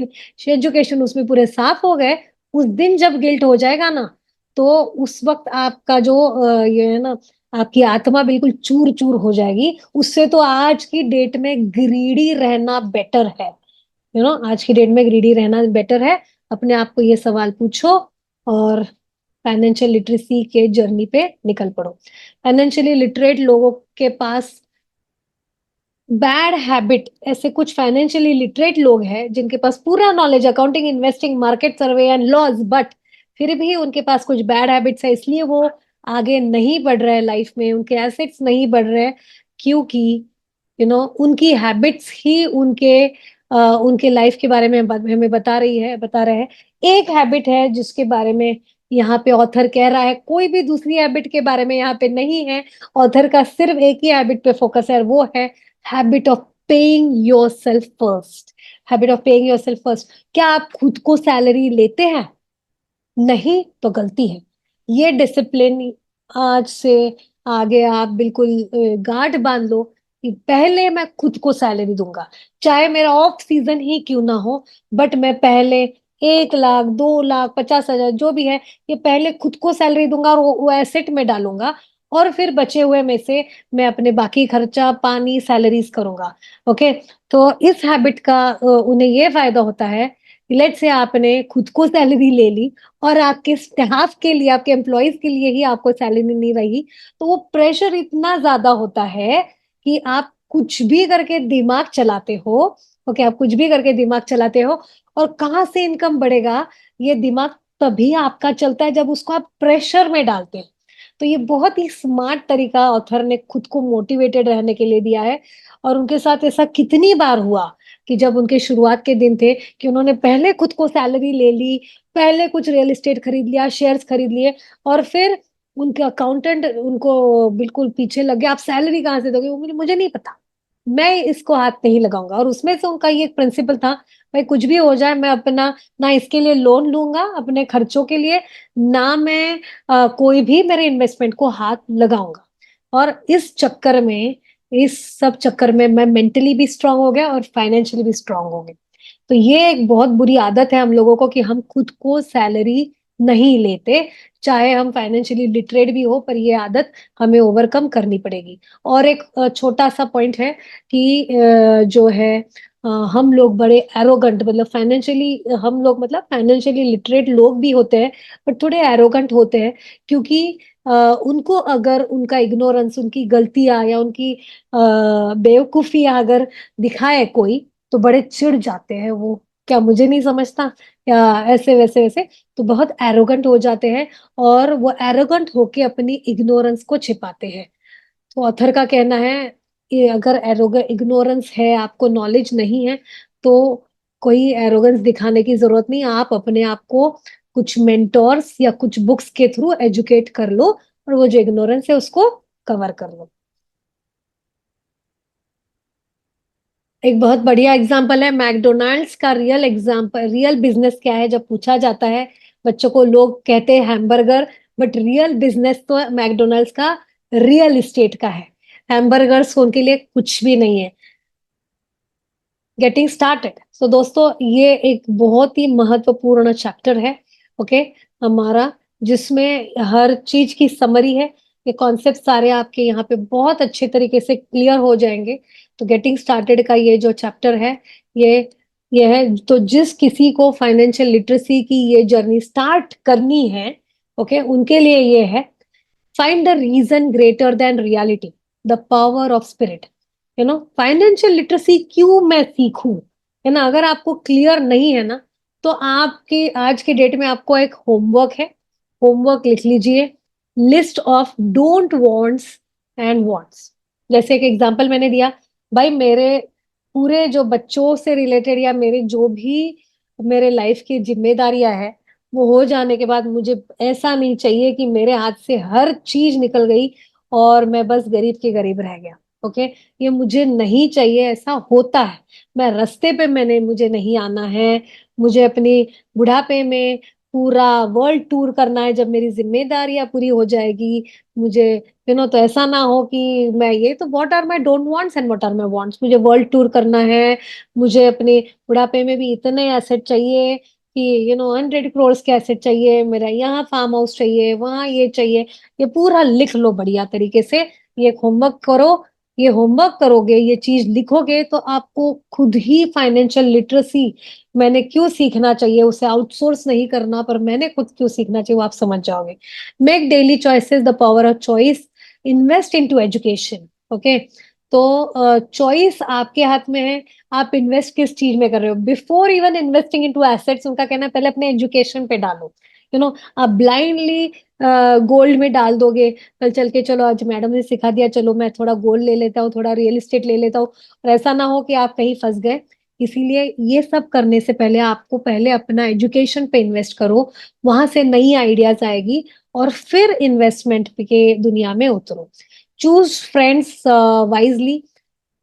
एजुकेशन, उसमें पूरे साफ हो गए। उस दिन जब गिल्ट हो जाएगा ना, तो उस वक्त आपका जो ये है ना, आपकी आत्मा बिल्कुल चूर चूर हो जाएगी। उससे तो आज की डेट में ग्रीडी रहना बेटर है। आज की डेट में ग्रीडी रहना बेटर है। अपने आप को ये सवाल पूछो और फाइनेंशियल लिटरेसी के जर्नी पे निकल पड़ो। फाइनेंशियली लिटरेट लोगों के पास बैड हैबिट, ऐसे कुछ फाइनेंशियली लिटरेट लोग हैं जिनके पास पूरा knowledge, accounting, investing, market survey and laws, but फिर भी उनके पास कुछ बैड हैबिट्स है, इसलिए वो आगे नहीं बढ़ रहे हैं लाइफ में, उनके एसेट्स नहीं बढ़ रहे हैं। क्योंकि उनकी हैबिट्स ही उनके लाइफ के बारे में हमें बता रहे हैं। एक हैबिट है जिसके बारे में यहाँ पे ऑथर कह रहा है, कोई भी दूसरी हैबिट के बारे में यहाँ पे नहीं है। ऑथर का सिर्फ एक ही हैबिट पे फोकस है, और वो है habit of paying your self first. Habit of paying your self first. क्या आप खुद को सैलरी लेते हैं? नहीं तो गलती है। ये डिसिप्लिन आज से आगे आप बिल्कुल गांठ बांध लो कि पहले मैं खुद को सैलरी दूंगा, चाहे मेरा ऑफ सीजन ही क्यों ना हो, बट मैं पहले 1 लाख, 2 लाख, 50,000 जो भी है, ये पहले खुद को सैलरी दूंगा और वो एसेट में डालूंगा। और फिर बचे हुए में से मैं अपने बाकी खर्चा पानी सैलरीज करूंगा। ओके। तो इस हैबिट का उन्हें ये फायदा होता है, लेट से आपने खुद को सैलरी ले ली और आपके स्टाफ के लिए, आपके एम्प्लॉयज के लिए ही आपको सैलरी नहीं रही, तो वो प्रेशर इतना ज्यादा होता है कि आप कुछ भी करके दिमाग चलाते हो। ओके, आप कुछ भी करके दिमाग चलाते हो, और कहाँ से इनकम बढ़ेगा, ये दिमाग तभी आपका चलता है जब उसको आप प्रेशर में डालते हो। तो ये बहुत ही स्मार्ट तरीका ऑथर ने खुद को मोटिवेटेड रहने के लिए दिया है। और उनके साथ ऐसा कितनी बार हुआ कि जब उनके शुरुआत के दिन थे, कि उन्होंने पहले खुद को सैलरी ले ली, पहले कुछ रियल एस्टेट खरीद लिया, शेयर्स खरीद लिए, और फिर उनके अकाउंटेंट उनको बिल्कुल पीछे लग गया, आप सैलरी कहाँ से दोगे? वो मुझे नहीं पता, मैं इसको हाथ नहीं लगाऊंगा। और उसमें से उनका ये प्रिंसिपल था, भाई कुछ भी हो जाए, मैं अपना ना इसके लिए लोन लूंगा अपने खर्चों के लिए, ना मैं कोई भी मेरे इन्वेस्टमेंट को हाथ लगाऊंगा। और इस सब चक्कर में मैं मेंटली भी स्ट्रांग हो गया और फाइनेंशियली भी स्ट्रांग हो गया। तो ये एक बहुत बुरी आदत है हम लोगों को कि हम खुद को सैलरी नहीं लेते, चाहे हम फाइनेंशियली लिटरेट भी हो, पर ये आदत हमें ओवरकम करनी पड़ेगी। और एक छोटा सा पॉइंट है कि जो है हम लोग बड़े एरोगंट, मतलब फाइनेंशियली हम लोग, मतलब फाइनेंशियली लिटरेट लोग भी होते हैं, बट थोड़े एरोगंट होते हैं। क्योंकि उनको अगर उनका इग्नोरेंस, उनकी गलतियां या उनकी बेवकूफियां अगर दिखाए कोई, तो बड़े चिढ़ जाते हैं वो, क्या मुझे नहीं समझता, या ऐसे वैसे वैसे, तो बहुत एरोगंट हो जाते हैं, और वो एरोगंट होके अपनी इग्नोरेंस को छिपाते हैं। तो ऑथर का कहना है कि अगर एरोगेंस, इग्नोरेंस है, आपको नॉलेज नहीं है, तो कोई एरोगेंस दिखाने की जरूरत नहीं, आप अपने आप को कुछ मेंटोर्स या कुछ बुक्स के थ्रू एजुकेट कर लो, और वो जो इग्नोरेंस है उसको कवर कर लो। एक बहुत बढ़िया एग्जाम्पल है मैकडोनाल्ड्स का। रियल बिजनेस क्या है जब पूछा जाता है बच्चों को, लोग कहते हैं हैमबर्गर, बट रियल बिजनेस तो मैकडोनाल्ड्स का रियल इस्टेट का है। हैमबर्गर्स उनके लिए कुछ भी नहीं है। Getting started. सो दोस्तों, ये एक बहुत ही महत्वपूर्ण चैप्टर है, ओके, हमारा, जिसमें हर चीज की समरी है। ये कॉन्सेप्ट सारे आपके यहाँ पे बहुत अच्छे तरीके से क्लियर हो जाएंगे। तो गेटिंग स्टार्टेड का ये जो चैप्टर है, ये ये है। तो जिस किसी को फाइनेंशियल लिटरेसी की ये जर्नी स्टार्ट करनी है, ओके, उनके लिए ये है, find the reason greater than reality, the power of spirit. Financial literacy क्यों मैं सीखूं, है ना? अगर आपको क्लियर नहीं है ना, तो आपके आज के डेट में आपको एक होमवर्क है, होमवर्क लिख लीजिए, list of don't wants and wants. जैसे एक एग्जांपल मैंने दिया, भाई मेरे पूरे जो बच्चों से रिलेटेड या मेरे जो भी मेरे लाइफ की जिम्मेदारियां है, वो हो जाने के बाद मुझे ऐसा नहीं चाहिए कि मेरे हाथ से हर चीज निकल गई और मैं बस गरीब के गरीब रह गया। ओके, ये मुझे नहीं चाहिए, ऐसा होता है। मैं रास्ते पे मुझे नहीं आना है। मुझे अपनी बुढ़ापे में पूरा वर्ल्ड टूर करना है, जब मेरी जिम्मेदारियां पूरी हो जाएगी। मुझे तो ऐसा ना हो कि मैं ये तो what are my don't wants and what are my wants, मुझे वर्ल्ड टूर करना है। मुझे अपने बुढ़ापे में भी इतने एसेट चाहिए कि 100 करोड़ के एसेट चाहिए, मेरा यहाँ फार्म हाउस चाहिए, वहां ये चाहिए। ये पूरा लिख लो बढ़िया तरीके से, ये होमवर्क करो। ये होमवर्क करोगे, ये चीज लिखोगे, तो आपको खुद ही फाइनेंशियल लिटरेसी मैंने क्यों सीखना चाहिए, उसे आउटसोर्स नहीं करना, पर मैंने खुद क्यों सीखना चाहिए, वो आप समझ जाओगे। Make daily choices, the power of choice, invest into education. Okay, तो चॉइस आपके हाथ में है, आप इन्वेस्ट किस चीज में कर रहे हो। Before even investing into assets, उनका कहना है पहले अपने एजुकेशन पे डालो। आप ब्लाइंडली गोल्ड में डाल दोगे, कल चल के चलो आज मैडम ने सिखा दिया, चलो मैं थोड़ा गोल्ड ले लेता हूँ, थोड़ा रियल एस्टेट ले लेता हूँ, और ऐसा ना हो कि आप कहीं फंस गए। इसीलिए ये सब करने से पहले आपको पहले अपना एजुकेशन पे इन्वेस्ट करो, वहां से नई आइडियाज आएगी, और फिर इन्वेस्टमेंट के दुनिया में उतरो। चूज फ्रेंड्स वाइजली,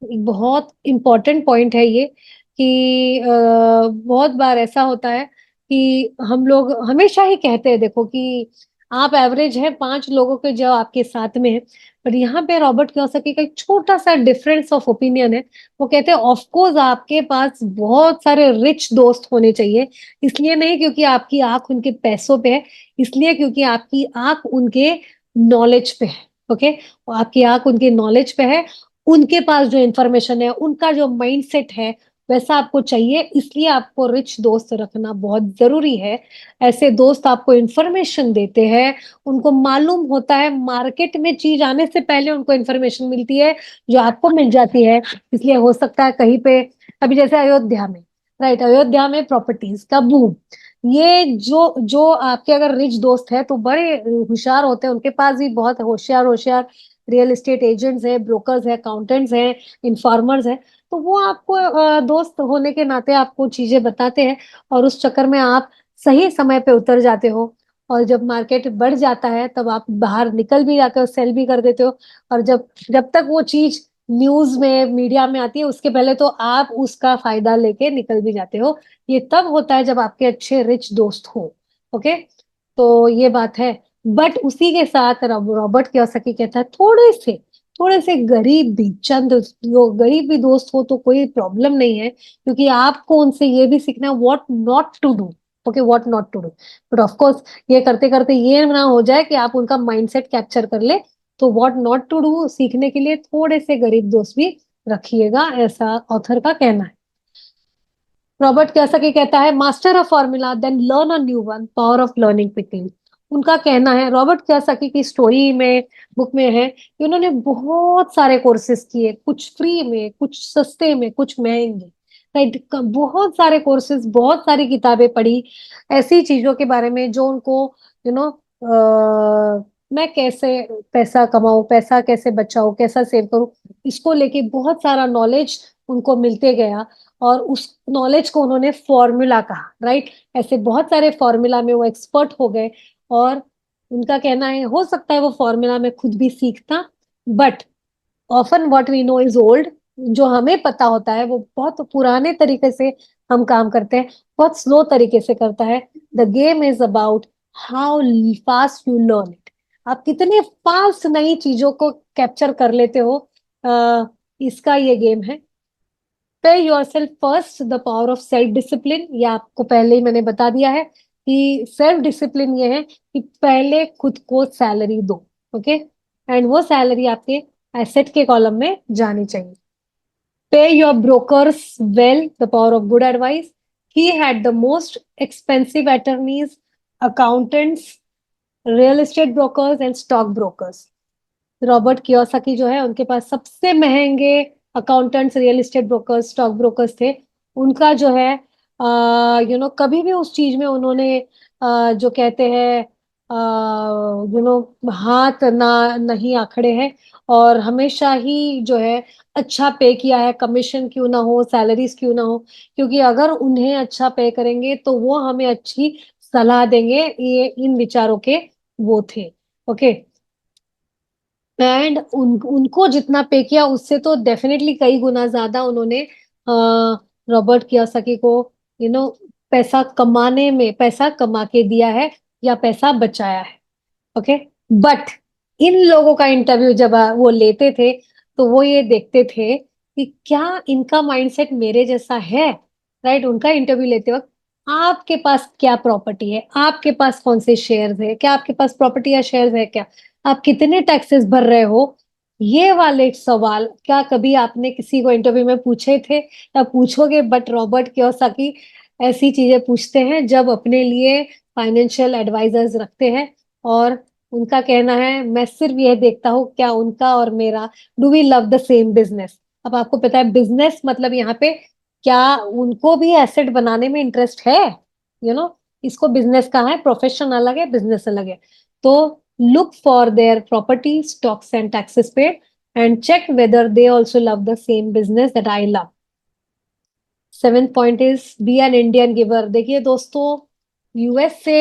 एक बहुत इंपॉर्टेंट पॉइंट है ये, कि बहुत बार ऐसा होता है कि हम लोग हमेशा ही कहते हैं, देखो कि आप एवरेज है 5 लोगों के जो आपके साथ में है, पर यहाँ पे रॉबर्ट कियोसाकी का एक छोटा सा डिफरेंस ऑफ ओपिनियन है। वो कहते हैं ऑफ कोर्स आपके पास बहुत सारे रिच दोस्त होने चाहिए, इसलिए नहीं क्योंकि आपकी आंख उनके पैसों पे है, इसलिए क्योंकि आपकी आंख उनके नॉलेज पे है। ओके, आपकी आंख उनके नॉलेज पे है, उनके पास जो इंफॉर्मेशन है, उनका जो माइंडसेट है, वैसा आपको चाहिए, इसलिए आपको रिच दोस्त रखना बहुत जरूरी है। ऐसे दोस्त आपको इंफॉर्मेशन देते हैं, उनको मालूम होता है, मार्केट में चीज आने से पहले उनको इंफॉर्मेशन मिलती है, जो आपको मिल जाती है। इसलिए हो सकता है कहीं पे, अभी जैसे अयोध्या में, राइट, अयोध्या में प्रॉपर्टीज का बूम, ये जो जो आपके अगर रिच दोस्त है तो बड़े होशियार होते हैं, उनके पास भी बहुत होशियार होशियार रियल एस्टेट एजेंट्स हैं, ब्रोकर्स हैं, अकाउंटेंट्स हैं, इन्फॉर्मर्स हैं। तो वो आपको दोस्त होने के नाते आपको चीजें बताते हैं, और उस चक्कर में आप सही समय पे उतर जाते हो। और जब मार्केट बढ़ जाता है तब आप बाहर निकल भी जाते हो, सेल भी कर देते हो। और जब जब तक वो चीज न्यूज में मीडिया में आती है, उसके पहले तो आप उसका फायदा लेके निकल भी जाते हो। ये तब होता है जब आपके अच्छे रिच दोस्त हो। ओके, तो ये बात है। बट उसी के साथ रॉबर्ट कियोसाकी कहता है थोड़े से गरीब भी, चंद जो गरीब भी दोस्त हो तो कोई प्रॉब्लम नहीं है, क्योंकि आपको उनसे ये भी सीखना है what not to do. Okay, what not to do, but of course ये करते करते ये ना हो जाए कि आप उनका माइंडसेट कैप्चर कर ले। तो व्हाट नॉट टू डू सीखने के लिए थोड़े से गरीब दोस्त भी रखिएगा, ऐसा ऑथर का कहना है। रॉबर्ट कियोसाकी कहता है master a formula then learn a new one, power of learning quickly. उनका कहना है, रॉबर्ट कियोसाकी की स्टोरी में, बुक में है कि उन्होंने बहुत सारे कोर्सेज किए, कुछ फ्री में, कुछ सस्ते में, कुछ महंगे, राइट। बहुत सारे कोर्सेज, बहुत सारी किताबें पढ़ी ऐसी चीजों के बारे में जो उनको यू नो मैं कैसे पैसा कमाऊं, पैसा कैसे बचाऊं, कैसा सेव करूं, इसको लेके बहुत सारा नॉलेज उनको मिलते गया। और उस नॉलेज को उन्होंने फॉर्मूला कहा, राइट। ऐसे बहुत सारे फॉर्मूला में वो एक्सपर्ट हो गए। और उनका कहना है हो सकता है वो फॉर्मूला में खुद भी सीखता, but often what we know is old. जो हमें पता होता है वो बहुत पुराने तरीके से हम काम करते हैं, बहुत स्लो तरीके से करता है। The game is about how fast you learn it, आप कितने फास्ट नई चीजों को कैप्चर कर लेते हो। इसका ये गेम है। पे your self first, the power of self discipline, ये आपको पहले ही मैंने बता दिया है कि सेल्फ डिसिप्लिन ये है कि पहले खुद को सैलरी दो। ओके, एंड वो सैलरी आपके एसेट के कॉलम में जानी चाहिए। Pay your brokers well, the power of good advice. He had the most expensive attorneys, accountants, real estate brokers and stock brokers. Robert Kiyosaki जो है उनके पास सबसे महंगे accountants, real estate brokers, stock brokers थे। उनका जो है कभी भी उस चीज में उन्होंने जो कहते हैं हाथ ना नहीं आखड़े हैं, और हमेशा ही जो है अच्छा पे किया है, कमीशन क्यों ना हो, सैलरीज क्यों ना हो, क्योंकि अगर उन्हें अच्छा पे करेंगे तो वो हमें अच्छी सलाह देंगे। ये इन विचारों के वो थे। ओके। एंड उनको जितना पे किया उससे तो डेफिनेटली कई गुना ज्यादा उन्होंने रॉबर्ट कियोसाकी को यू नो पैसा कमाने में पैसा कमा के दिया है या पैसा बचाया है। ओके। बट इन लोगों का इंटरव्यू जब वो लेते थे तो वो ये देखते थे कि क्या इनका माइंडसेट मेरे जैसा है। राइट। उनका इंटरव्यू लेते वक्त आपके पास क्या प्रॉपर्टी है, आपके पास कौन से शेयर्स है, क्या आपके पास प्रॉपर्टी या शेयर्स है, क्या आप कितने टैक्सेस भर रहे हो, ये वाले सवाल क्या कभी आपने किसी को इंटरव्यू में पूछे थे या पूछोगे। बट रॉबर्ट कियोसाकी ऐसी चीजें पूछते हैं जब अपने लिए फाइनेंशियल एडवाइजर्स रखते हैं, और उनका कहना है मैं सिर्फ यह देखता हूँ क्या उनका और मेरा do we love the same business. अब आपको पता है बिजनेस मतलब यहाँ पे क्या उनको भी एसेट बनाने में इंटरेस्ट है। यू नो इसको बिजनेस कहा है, प्रोफेशन अलग है, बिजनेस अलग है। तो look for their property, stocks and taxes paid and check whether they also love the same business that I love. Seventh point is be an Indian giver. देखिए दोस्तों, यूएस से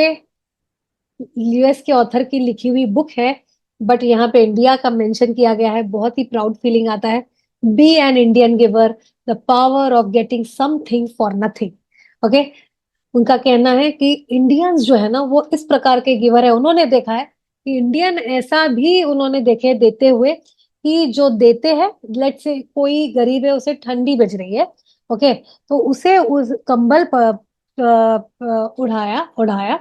यूएस के author की लिखी हुई बुक है, but यहाँ पे इंडिया का मेंशन किया गया है। बहुत ही प्राउड फीलिंग आता है। Be an Indian giver, the power of getting something for nothing. Okay. उनका कहना है कि इंडियंस जो है ना वो इस प्रकार के गिवर है। उन्होंने देखा है कि इंडियन ऐसा भी उन्होंने देखे देते हुए कि जो देते हैं, लेट से कोई गरीब है उसे ठंडी बज रही है। ओके। तो उसे उस कंबल पर उड़ाया उड़ाया,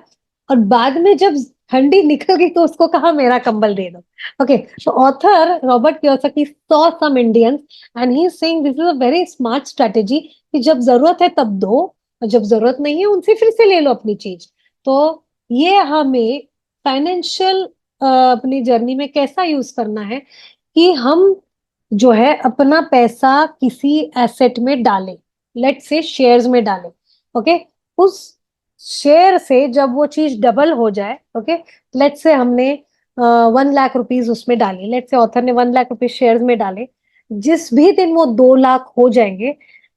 और बाद में जब ठंडी निकल गई तो उसको कहा मेरा कंबल दे दो। ओके। तो author Robert Kiyosaki saw some Indians and he is saying this is a very smart strategy कि जब जरूरत है तब दो, और जब जरूरत नहीं है उनसे फिर से ले लो अपनी चीज। तो ये हमें फाइनेंशियल अपनी जर्नी में कैसा यूज करना है कि हम जो है अपना पैसा किसी एसेट में डालें, लेट से शेयर्स में डालें। ओके। उस शेयर से जब वो चीज डबल हो जाए, ओके, लेट से हमने 1 लाख रुपीज उसमें डाली, लेट से ऑथर ने 1 लाख रुपीज शेयर्स में डाले। जिस भी दिन वो 2 लाख हो जाएंगे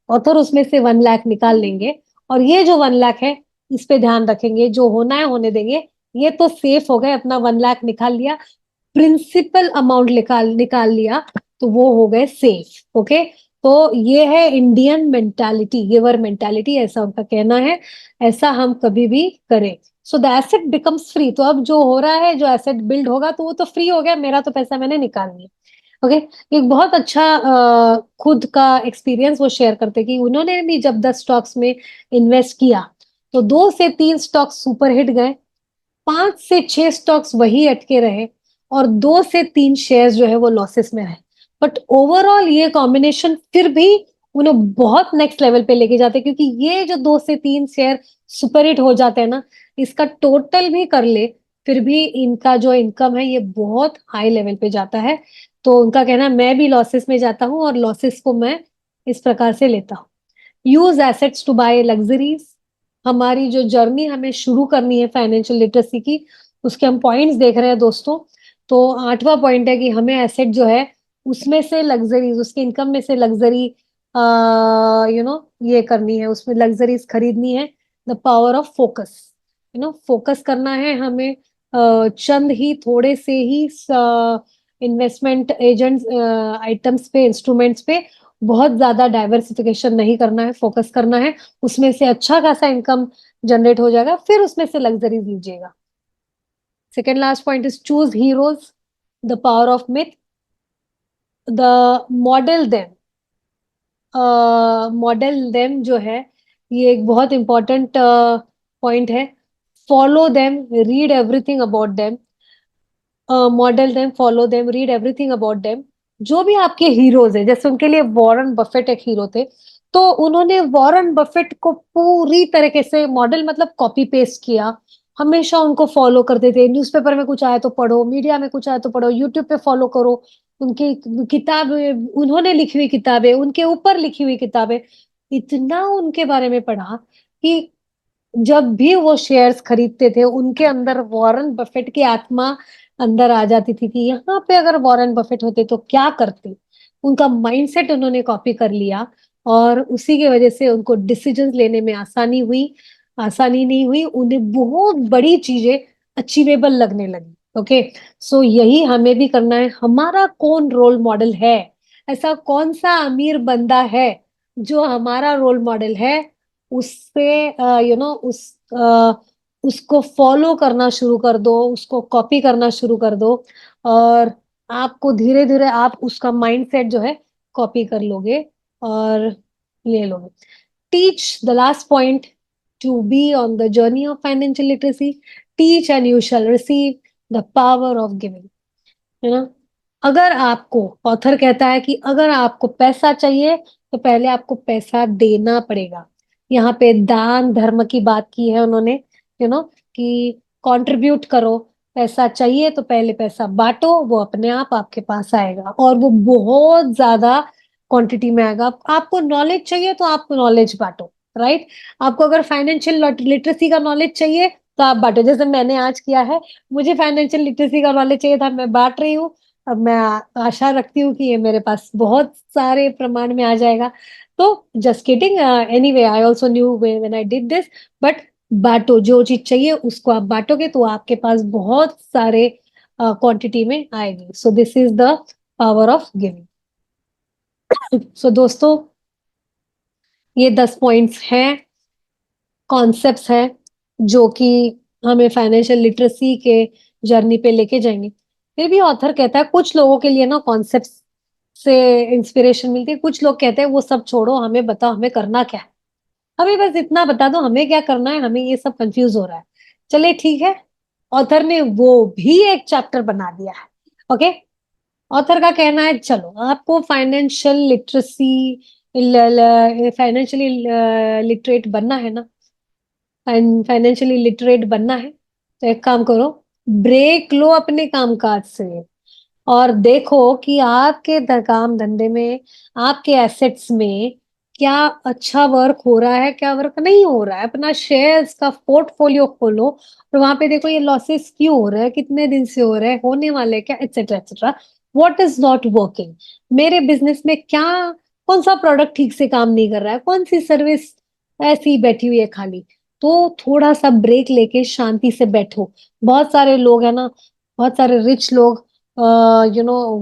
ऑथर उसमें से 1 लाख निकाल लेंगे, और ये जो 1 लाख है इस पे ध्यान रखेंगे, जो होना है होने देंगे। ये तो सेफ हो गए, अपना 1 लाख निकाल लिया, प्रिंसिपल अमाउंट निकाल निकाल लिया, तो वो हो गए सेफ। ओके। तो ये है इंडियन मेंटालिटी, गिवर मेंटालिटी, ऐसा उनका कहना है। ऐसा हम कभी भी करें so the asset becomes free. तो अब जो हो रहा है, जो एसेट बिल्ड होगा तो वो तो फ्री हो गया, मेरा तो पैसा मैंने निकाल लिया। ओके। एक बहुत अच्छा खुद का एक्सपीरियंस वो शेयर करते कि उन्होंने भी जब 10 स्टॉक्स में इन्वेस्ट किया तो 2 से 3 स्टॉक्स सुपर हिट गए, 5 से 6 स्टॉक्स वही अटके रहे, और 2 से 3 शेयर्स जो है वो लॉसेस में रहे। बट ओवरऑल ये कॉम्बिनेशन फिर भी उन्हें बहुत नेक्स्ट लेवल पे लेके जाते, क्योंकि ये जो 2 से 3 शेयर सुपर हिट हो जाते हैं ना, इसका टोटल भी कर ले फिर भी इनका जो इनकम है ये बहुत हाई लेवल पे जाता है। तो उनका कहना है मैं भी लॉसेस में जाता हूँ और लॉसेस को मैं इस प्रकार से लेता हूँ। Use assets to buy luxuries. हमारी जो जर्नी हमें शुरू करनी है फाइनेंशियल लिटरेसी की, उसके हम पॉइंट्स देख रहे हैं दोस्तों। तो 8वां पॉइंट है कि हमें एसेट जो है उसमें से लग्जरीज, उसके इनकम में से लग्जरी ये करनी है, उसमें लग्जरीज खरीदनी है। The power of focus, focus करना है हमें। चंद ही थोड़े से ही इन्वेस्टमेंट एजेंट्स आइटम्स पे, इंस्ट्रूमेंट्स पे बहुत ज्यादा डाइवर्सिफिकेशन नहीं करना है, फोकस करना है। उसमें से अच्छा खासा इनकम जनरेट हो जाएगा, फिर उसमें से लग्जरी लीजिएगा। Second last point is choose heroes, the power of myth, the model them. Model them जो है ये एक बहुत इंपॉर्टेंट पॉइंट है। Follow them, read everything about them. Model them, follow them, read everything about them. जो भी आपके heroes है, जैसे उनके लिए वॉरेन बफेट एक हीरो थे, तो उन्होंने वॉरेन बफेट को पूरी तरीके से मॉडल मतलब कॉपी पेस्ट किया। हमेशा उनको फॉलो करते थे, न्यूज़पेपर में कुछ आया तो पढ़ो, मीडिया में कुछ आया तो पढ़ो, यूट्यूब पे फॉलो करो। उनकी किताब, उन्होंने लिखी हुई किताबें, उनके ऊपर लिखी हुई किताबें, इतना उनके बारे में पढ़ा कि जब भी वो शेयर्स खरीदते थे उनके अंदर वॉरेन बफेट की आत्मा अंदर आ जाती थी कि यहाँ पे अगर वॉरेन बफेट होते तो क्या करते। उनका माइंडसेट उन्होंने कॉपी कर लिया, और उसी की वजह से उनको डिसीजंस लेने में आसानी हुई। आसानी नहीं हुई, उन्हें बहुत बड़ी चीजें अचीवेबल लगने लगी। ओके, सो यही हमें भी करना है। हमारा कौन रोल मॉडल है, ऐसा कौन सा अमीर बंदा है जो हमारा रोल मॉडल है, उससे उसको फॉलो करना शुरू कर दो, उसको कॉपी करना शुरू कर दो, और आपको धीरे धीरे आप उसका माइंडसेट जो है कॉपी कर लोगे और ले लोगे। Teach the last point, to be on the journey of financial literacy, teach and you shall receive the power of giving. है ना? अगर आपको, ऑथर कहता है कि अगर आपको पैसा चाहिए तो पहले आपको पैसा देना पड़ेगा। यहाँ पे दान धर्म की बात की है उन्होंने, कि कंट्रीब्यूट करो। पैसा चाहिए तो पहले पैसा बांटो, वो अपने आप आपके पास आएगा, और वो बहुत ज्यादा क्वांटिटी में आएगा। आपको नॉलेज चाहिए तो आप नॉलेज बांटो, राइट? आपको अगर फाइनेंशियल लिटरेसी का नॉलेज चाहिए तो आप बांटो, जैसे मैंने आज किया है। मुझे फाइनेंशियल लिटरेसी का नॉलेज चाहिए था, मैं बांट रही हूँ। अब मैं आशा रखती हूँ कि ये मेरे पास बहुत सारे प्रमाण में आ जाएगा। तो just kidding, anyway I also knew when I did this, but बांटो, जो चीज चाहिए उसको आप बांटोगे तो आपके पास बहुत सारे क्वांटिटी में आएगी। So this is the power of giving. So दोस्तों, ये 10 पॉइंट्स हैं, कॉन्सेप्ट्स हैं, जो कि हमें फाइनेंशियल लिटरेसी के जर्नी पे लेके जाएंगे। फिर भी ऑथर कहता है कुछ लोगों के लिए ना कॉन्सेप्ट्स से इंस्पिरेशन मिलती है, कुछ लोग कहते हैं वो सब छोड़ो, हमें बताओ हमें करना क्या है, हमें बस इतना बता दो हमें क्या करना है, हमें ये सब कंफ्यूज हो रहा है। चलिए ठीक है, ऑथर ने वो भी एक चैप्टर बना दिया है। ओके, ऑथर का कहना है चलो आपको फाइनेंशियल लिटरेसी, फाइनेंशियली लिटरेट बनना है ना, फाइनेंशियली लिटरेट बनना है, तो एक काम करो, ब्रेक लो अपने कामकाज से, और देखो कि आपके काम धंधे में, आपके एसेट्स में क्या अच्छा वर्क हो रहा है, क्या वर्क नहीं हो रहा है। अपना शेयर्स का पोर्टफोलियो खोलो और वहां पे देखो ये लॉसेस क्यों हो रहे हैं, कितने दिन से हो रहे हैं, होने वाले हैं क्या, etcetera etcetera. What is not working मेरे बिजनेस में, क्या कौन सा प्रोडक्ट ठीक से काम नहीं कर रहा है, कौन सी सर्विस ऐसी ही बैठी हुई है खाली। तो थोड़ा सा ब्रेक लेके शांति से बैठो। बहुत सारे लोग है ना, बहुत सारे रिच लोग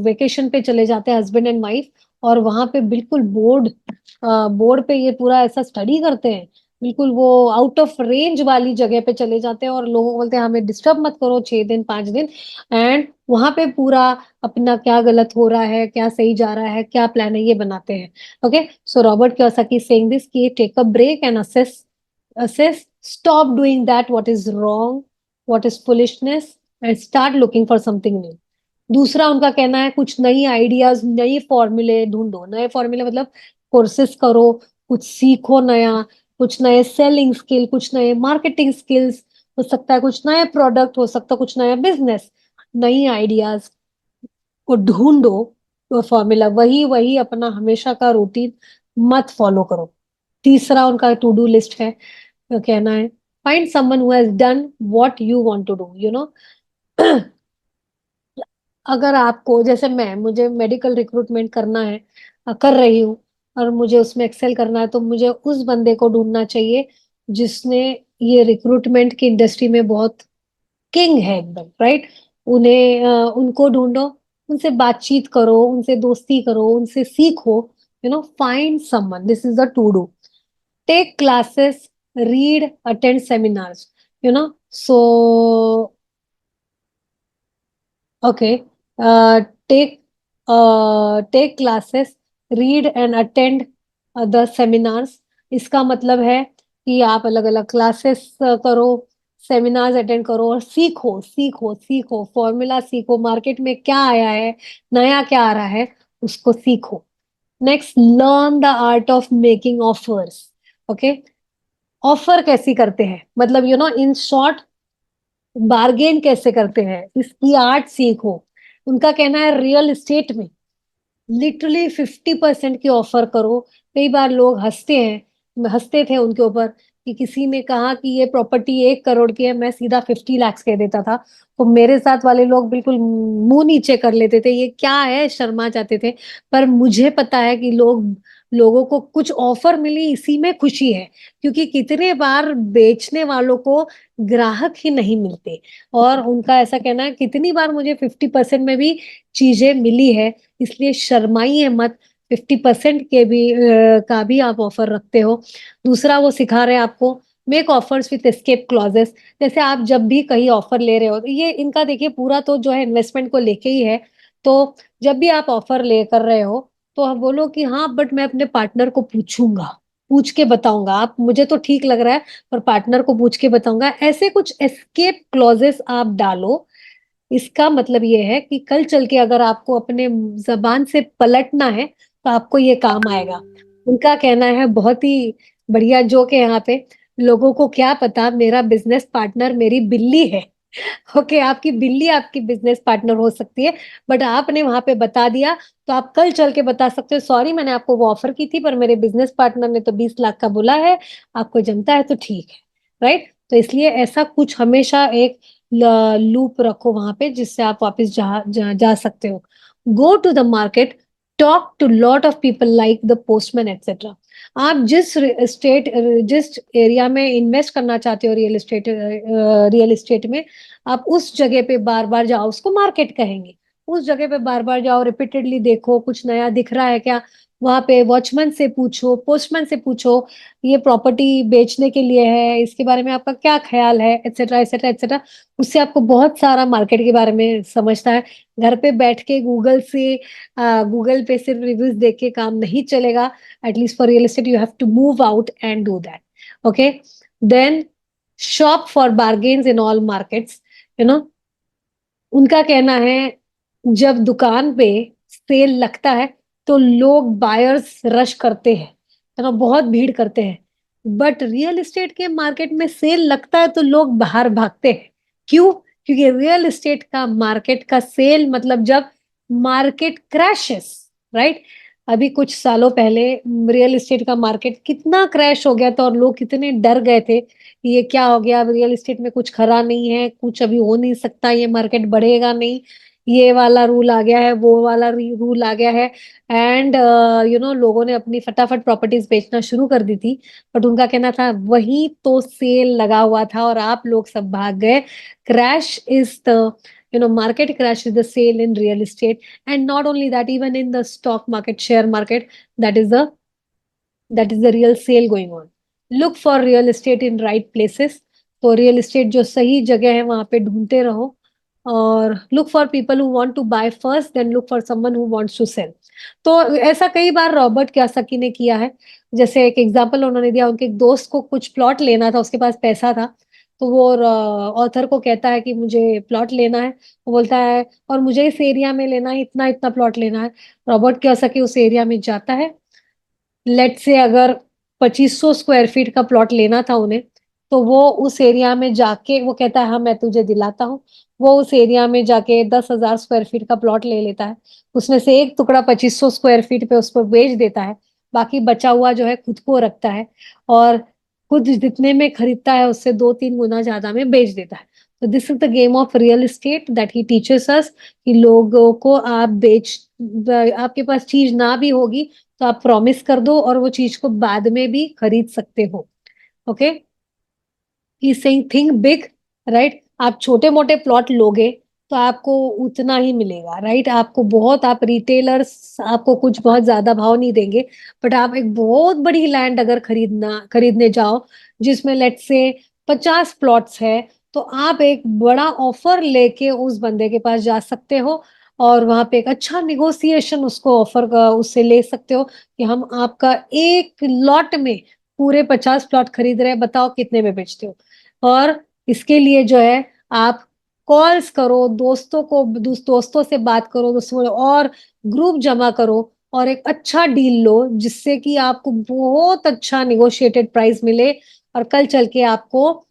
वेकेशन पे चले जाते हैं, हस्बैंड एंड वाइफ, और वहां पे बिल्कुल बोर्ड बोर्ड पे ये पूरा ऐसा स्टडी करते हैं, बिल्कुल वो आउट ऑफ रेंज वाली जगह पे चले जाते हैं, और लोगों को बोलते हैं हमें डिस्टर्ब मत करो 6 दिन 5 दिन। एंड वहां पे पूरा अपना क्या गलत हो रहा है, क्या सही जा रहा है, क्या प्लान है, ये बनाते हैं। Okay, so Robert Kiyosaki saying this कि take a break and assess, stop doing that what is wrong, what is foolishness, and start looking for something new। दूसरा उनका कहना है कुछ नई आइडियाज, नई फॉर्मूले ढूंढो। नए फॉर्मूले मतलब कोर्सेस करो, कुछ सीखो नया, कुछ नए सेलिंग स्किल, कुछ नए मार्केटिंग स्किल्स, हो सकता है कुछ नए प्रोडक्ट, हो सकता है कुछ नया बिजनेस, नई आइडियाज को ढूंढो। तो फॉर्मूला वही वही अपना हमेशा का रूटीन मत फॉलो करो। तीसरा उनका टू डू लिस्ट है, तो कहना है find someone who has done what you want to do, अगर आपको, जैसे मुझे मेडिकल रिक्रूटमेंट करना है, कर रही हूँ, और मुझे उसमें एक्सेल करना है, तो मुझे उस बंदे को ढूंढना चाहिए जिसने ये रिक्रूटमेंट की इंडस्ट्री में बहुत किंग है एकदम, राइट? उनको ढूंढो, उनसे बातचीत करो, उनसे दोस्ती करो, उनसे सीखो। Find someone, this is the to do. Take classes, read, attend seminars, so okay, take take classes, read and attend the seminars. इसका मतलब है कि आप अलग अलग क्लासेस करो, सेमिनार्स अटेंड करो, और सीखो सीखो सीखो, फॉर्मूला सीखो, मार्केट में क्या आया है, नया क्या आ रहा है, उसको सीखो। Next, learn the art of making offers. Okay, offer कैसी करते हैं, मतलब इन शॉर्ट बार्गेन कैसे करते हैं, इसकी आर्ट सीखो। उनका कहना है रियल एस्टेट में लिटरली 50% की ऑफर करो। कई बार लोग हंसते थे उनके ऊपर कि किसी ने कहा कि ये प्रॉपर्टी 1 करोड़ की है, मैं सीधा 50 लाख कह देता था, तो मेरे साथ वाले लोग बिल्कुल मुंह नीचे कर लेते थे, ये क्या है, शर्मा जाते थे। पर मुझे पता है कि लोगों को कुछ ऑफर मिली, इसी में खुशी है। क्योंकि कितने बार बेचने वालों को ग्राहक ही नहीं मिलते, और उनका ऐसा कहना है कितनी बार मुझे 50% में भी चीजें मिली है। इसलिए शर्माइए मत, 50% के भी का भी आप ऑफर रखते हो। दूसरा, वो सिखा रहे हैं आपको make offers with escape clauses. जैसे आप जब भी कहीं ऑफर ले रहे हो, तो ये इनका देखिए पूरा तो जो है इन्वेस्टमेंट को लेके ही है। तो जब भी आप ऑफर ले कर रहे हो, तो आप बोलो कि हाँ बट मैं अपने पार्टनर को पूछूंगा, पूछ के बताऊंगा, आप मुझे तो ठीक लग रहा है पर पार्टनर को पूछ के बताऊंगा, ऐसे कुछ एस्केप क्लॉजेस आप डालो। इसका मतलब ये है कि कल चल के अगर आपको अपने जबान से पलटना है तो आपको ये काम आएगा। उनका कहना है बहुत ही बढ़िया जोक है यहाँ पे, लोगों को क्या पता मेरा बिजनेस पार्टनर मेरी बिल्ली है। ओके, आपकी बिल्ली आपकी बिजनेस पार्टनर हो सकती है, बट आपने वहां पे बता दिया, तो आप कल चल के बता सकते हो सॉरी मैंने आपको वो ऑफर की थी पर मेरे बिजनेस पार्टनर ने तो 20 लाख का बोला है, आपको जमता है तो ठीक है। राइट, तो इसलिए ऐसा कुछ हमेशा एक लूप रखो वहां पे, जिससे आप वापस जा सकते हो। Go to the market, talk to lot of people like the postman etcetera. आप जिस एरिया में इन्वेस्ट करना चाहते हो रियल एस्टेट में, आप उस जगह पे बार बार जाओ, उसको मार्केट कहेंगे। उस जगह पे बार बार जाओ, रिपीटेडली देखो कुछ नया दिख रहा है क्या, वहां पे वॉचमैन से पूछो, पोस्टमैन से पूछो, ये प्रॉपर्टी बेचने के लिए है, इसके बारे में आपका क्या ख्याल है, एक्सेट्रा एक्सेट्रा एक्सेट्रा। उससे आपको बहुत सारा मार्केट के बारे में समझता है। घर पे बैठ के गूगल पे सिर्फ रिव्यूज देख के काम नहीं चलेगा। At least for real estate you have to move out and do that. Okay, then shop for bargains in all markets. You know उनका कहना है जब दुकान पे सेल लगता है तो लोग बायर्स रश करते हैं, है ना, बहुत भीड़ करते हैं। बट रियल एस्टेट के मार्केट में सेल लगता है तो लोग बाहर भागते हैं। क्यों? क्योंकि रियल एस्टेट का मार्केट का सेल मतलब जब मार्केट क्रैशेस। राइट, अभी कुछ सालों पहले रियल एस्टेट का मार्केट कितना क्रैश हो गया था और लोग कितने डर गए थे कि ये क्या हो गया, अब रियल एस्टेट में कुछ खरा नहीं है, कुछ अभी हो नहीं सकता, ये मार्केट बढ़ेगा नहीं, ये वाला रूल आ गया है, वो वाला रूल आ गया है। एंड लोगों ने अपनी फटाफट प्रॉपर्टीज बेचना शुरू कर दी थी। बट उनका कहना था वही तो सेल लगा हुआ था और आप लोग सब भाग गए। Crash is the market crash is the sale in real estate. And not only that, even in the stock market, share market, that is the real sale going on. Look for real estate in right places. तो real estate जो सही जगह है वहां पे ढूंढते रहो। और look for people who want to buy first, then look for someone who wants to sell. तो ऐसा कई बार रॉबर्ट कियोसाकी ने किया है। जैसे एक एग्जांपल उन्होंने दिया, उनके एक दोस्त को कुछ प्लॉट लेना था, उसके पास पैसा था, तो वो ऑथर को कहता है कि मुझे प्लॉट लेना है। वो बोलता है और मुझे इस एरिया में लेना है, इतना इतना प्लॉट लेना है। रॉबर्ट कियोसाकी उस एरिया में जाता है। लेट से अगर 2500 स्क्वायर फीट का प्लॉट लेना था उन्हें, तो वो उस एरिया में जाके वो कहता है हाँ मैं तुझे दिलाता हूँ। वो उस एरिया में जाके 10,000 स्क्वायर फीट का प्लॉट ले लेता है। उसमें से एक टुकड़ा 2500 स्क्वायर फीट पे उसको बेच देता है। बाकी बचा हुआ जो है खुद को रखता है, और खुद जितने में खरीदता है उससे 2-3 गुना ज्यादा में बेच देता है। तो this is the game of real estate that he teaches us, कि लोगों को आपके पास चीज ना भी होगी तो आप प्रॉमिस कर दो और वो चीज को बाद में भी खरीद सकते हो। Okay, he saying think big. Right, आप छोटे मोटे प्लॉट लोगे तो आपको उतना ही मिलेगा। राइट, आपको बहुत, आप रिटेलर्स आपको कुछ बहुत ज्यादा भाव नहीं देंगे। बट आप एक बहुत बड़ी लैंड अगर खरीदने जाओ, जिसमें लेट से 50 प्लॉट्स है, तो आप एक बड़ा ऑफर लेके उस बंदे के पास जा सकते हो और वहां पे एक अच्छा निगोसिएशन उसको ऑफर का उससे ले सकते हो कि हम आपका एक लॉट में पूरे 50 प्लॉट खरीद रहे हैं, बताओ कितने में बेचते हो। और इसके लिए जो है आप कॉल्स करो, दोस्तों से बात करो, दोस्तों और ग्रुप जमा करो और एक अच्छा डील लो जिससे कि आपको बहुत अच्छा निगोशिएटेड प्राइस मिले और कल चल के आपको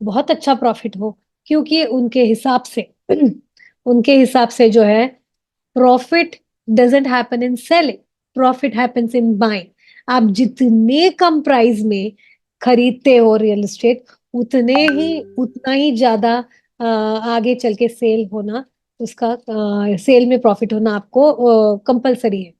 बहुत अच्छा प्रॉफिट हो, क्योंकि उनके हिसाब से जो है profit doesn't happen in selling, profit happens in buying. आप जितने कम प्राइस में खरीदते हो रियल एस्टेट, उतना ही ज्यादा आगे चल के सेल होना, उसका सेल में प्रॉफिट होना आपको कंपलसरी है।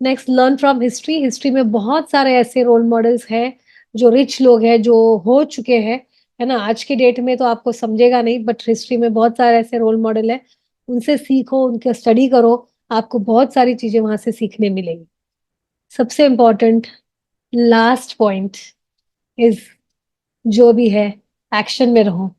Next, learn from history. History में बहुत सारे ऐसे रोल मॉडल्स हैं जो रिच लोग हैं, जो हो चुके हैं, है ना। आज के डेट में तो आपको समझेगा नहीं, बट हिस्ट्री में बहुत सारे ऐसे रोल मॉडल है, उनसे सीखो, उनके स्टडी करो, आपको बहुत सारी चीजें वहां से सीखने मिलेंगी। सबसे इम्पोर्टेंट लास्ट पॉइंट इज, जो भी है, एक्शन में रहो।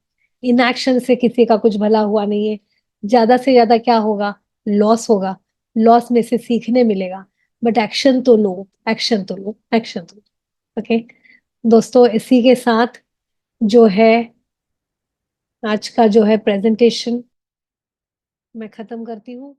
इनएक्शन से किसी का कुछ भला हुआ नहीं है। ज्यादा से ज्यादा क्या होगा? लॉस होगा। लॉस में से सीखने मिलेगा, बट एक्शन तो लो, एक्शन तो लो, एक्शन तो लो। ओके दोस्तों, इसी के साथ जो है आज का जो है प्रेजेंटेशन मैं खत्म करती हूँ।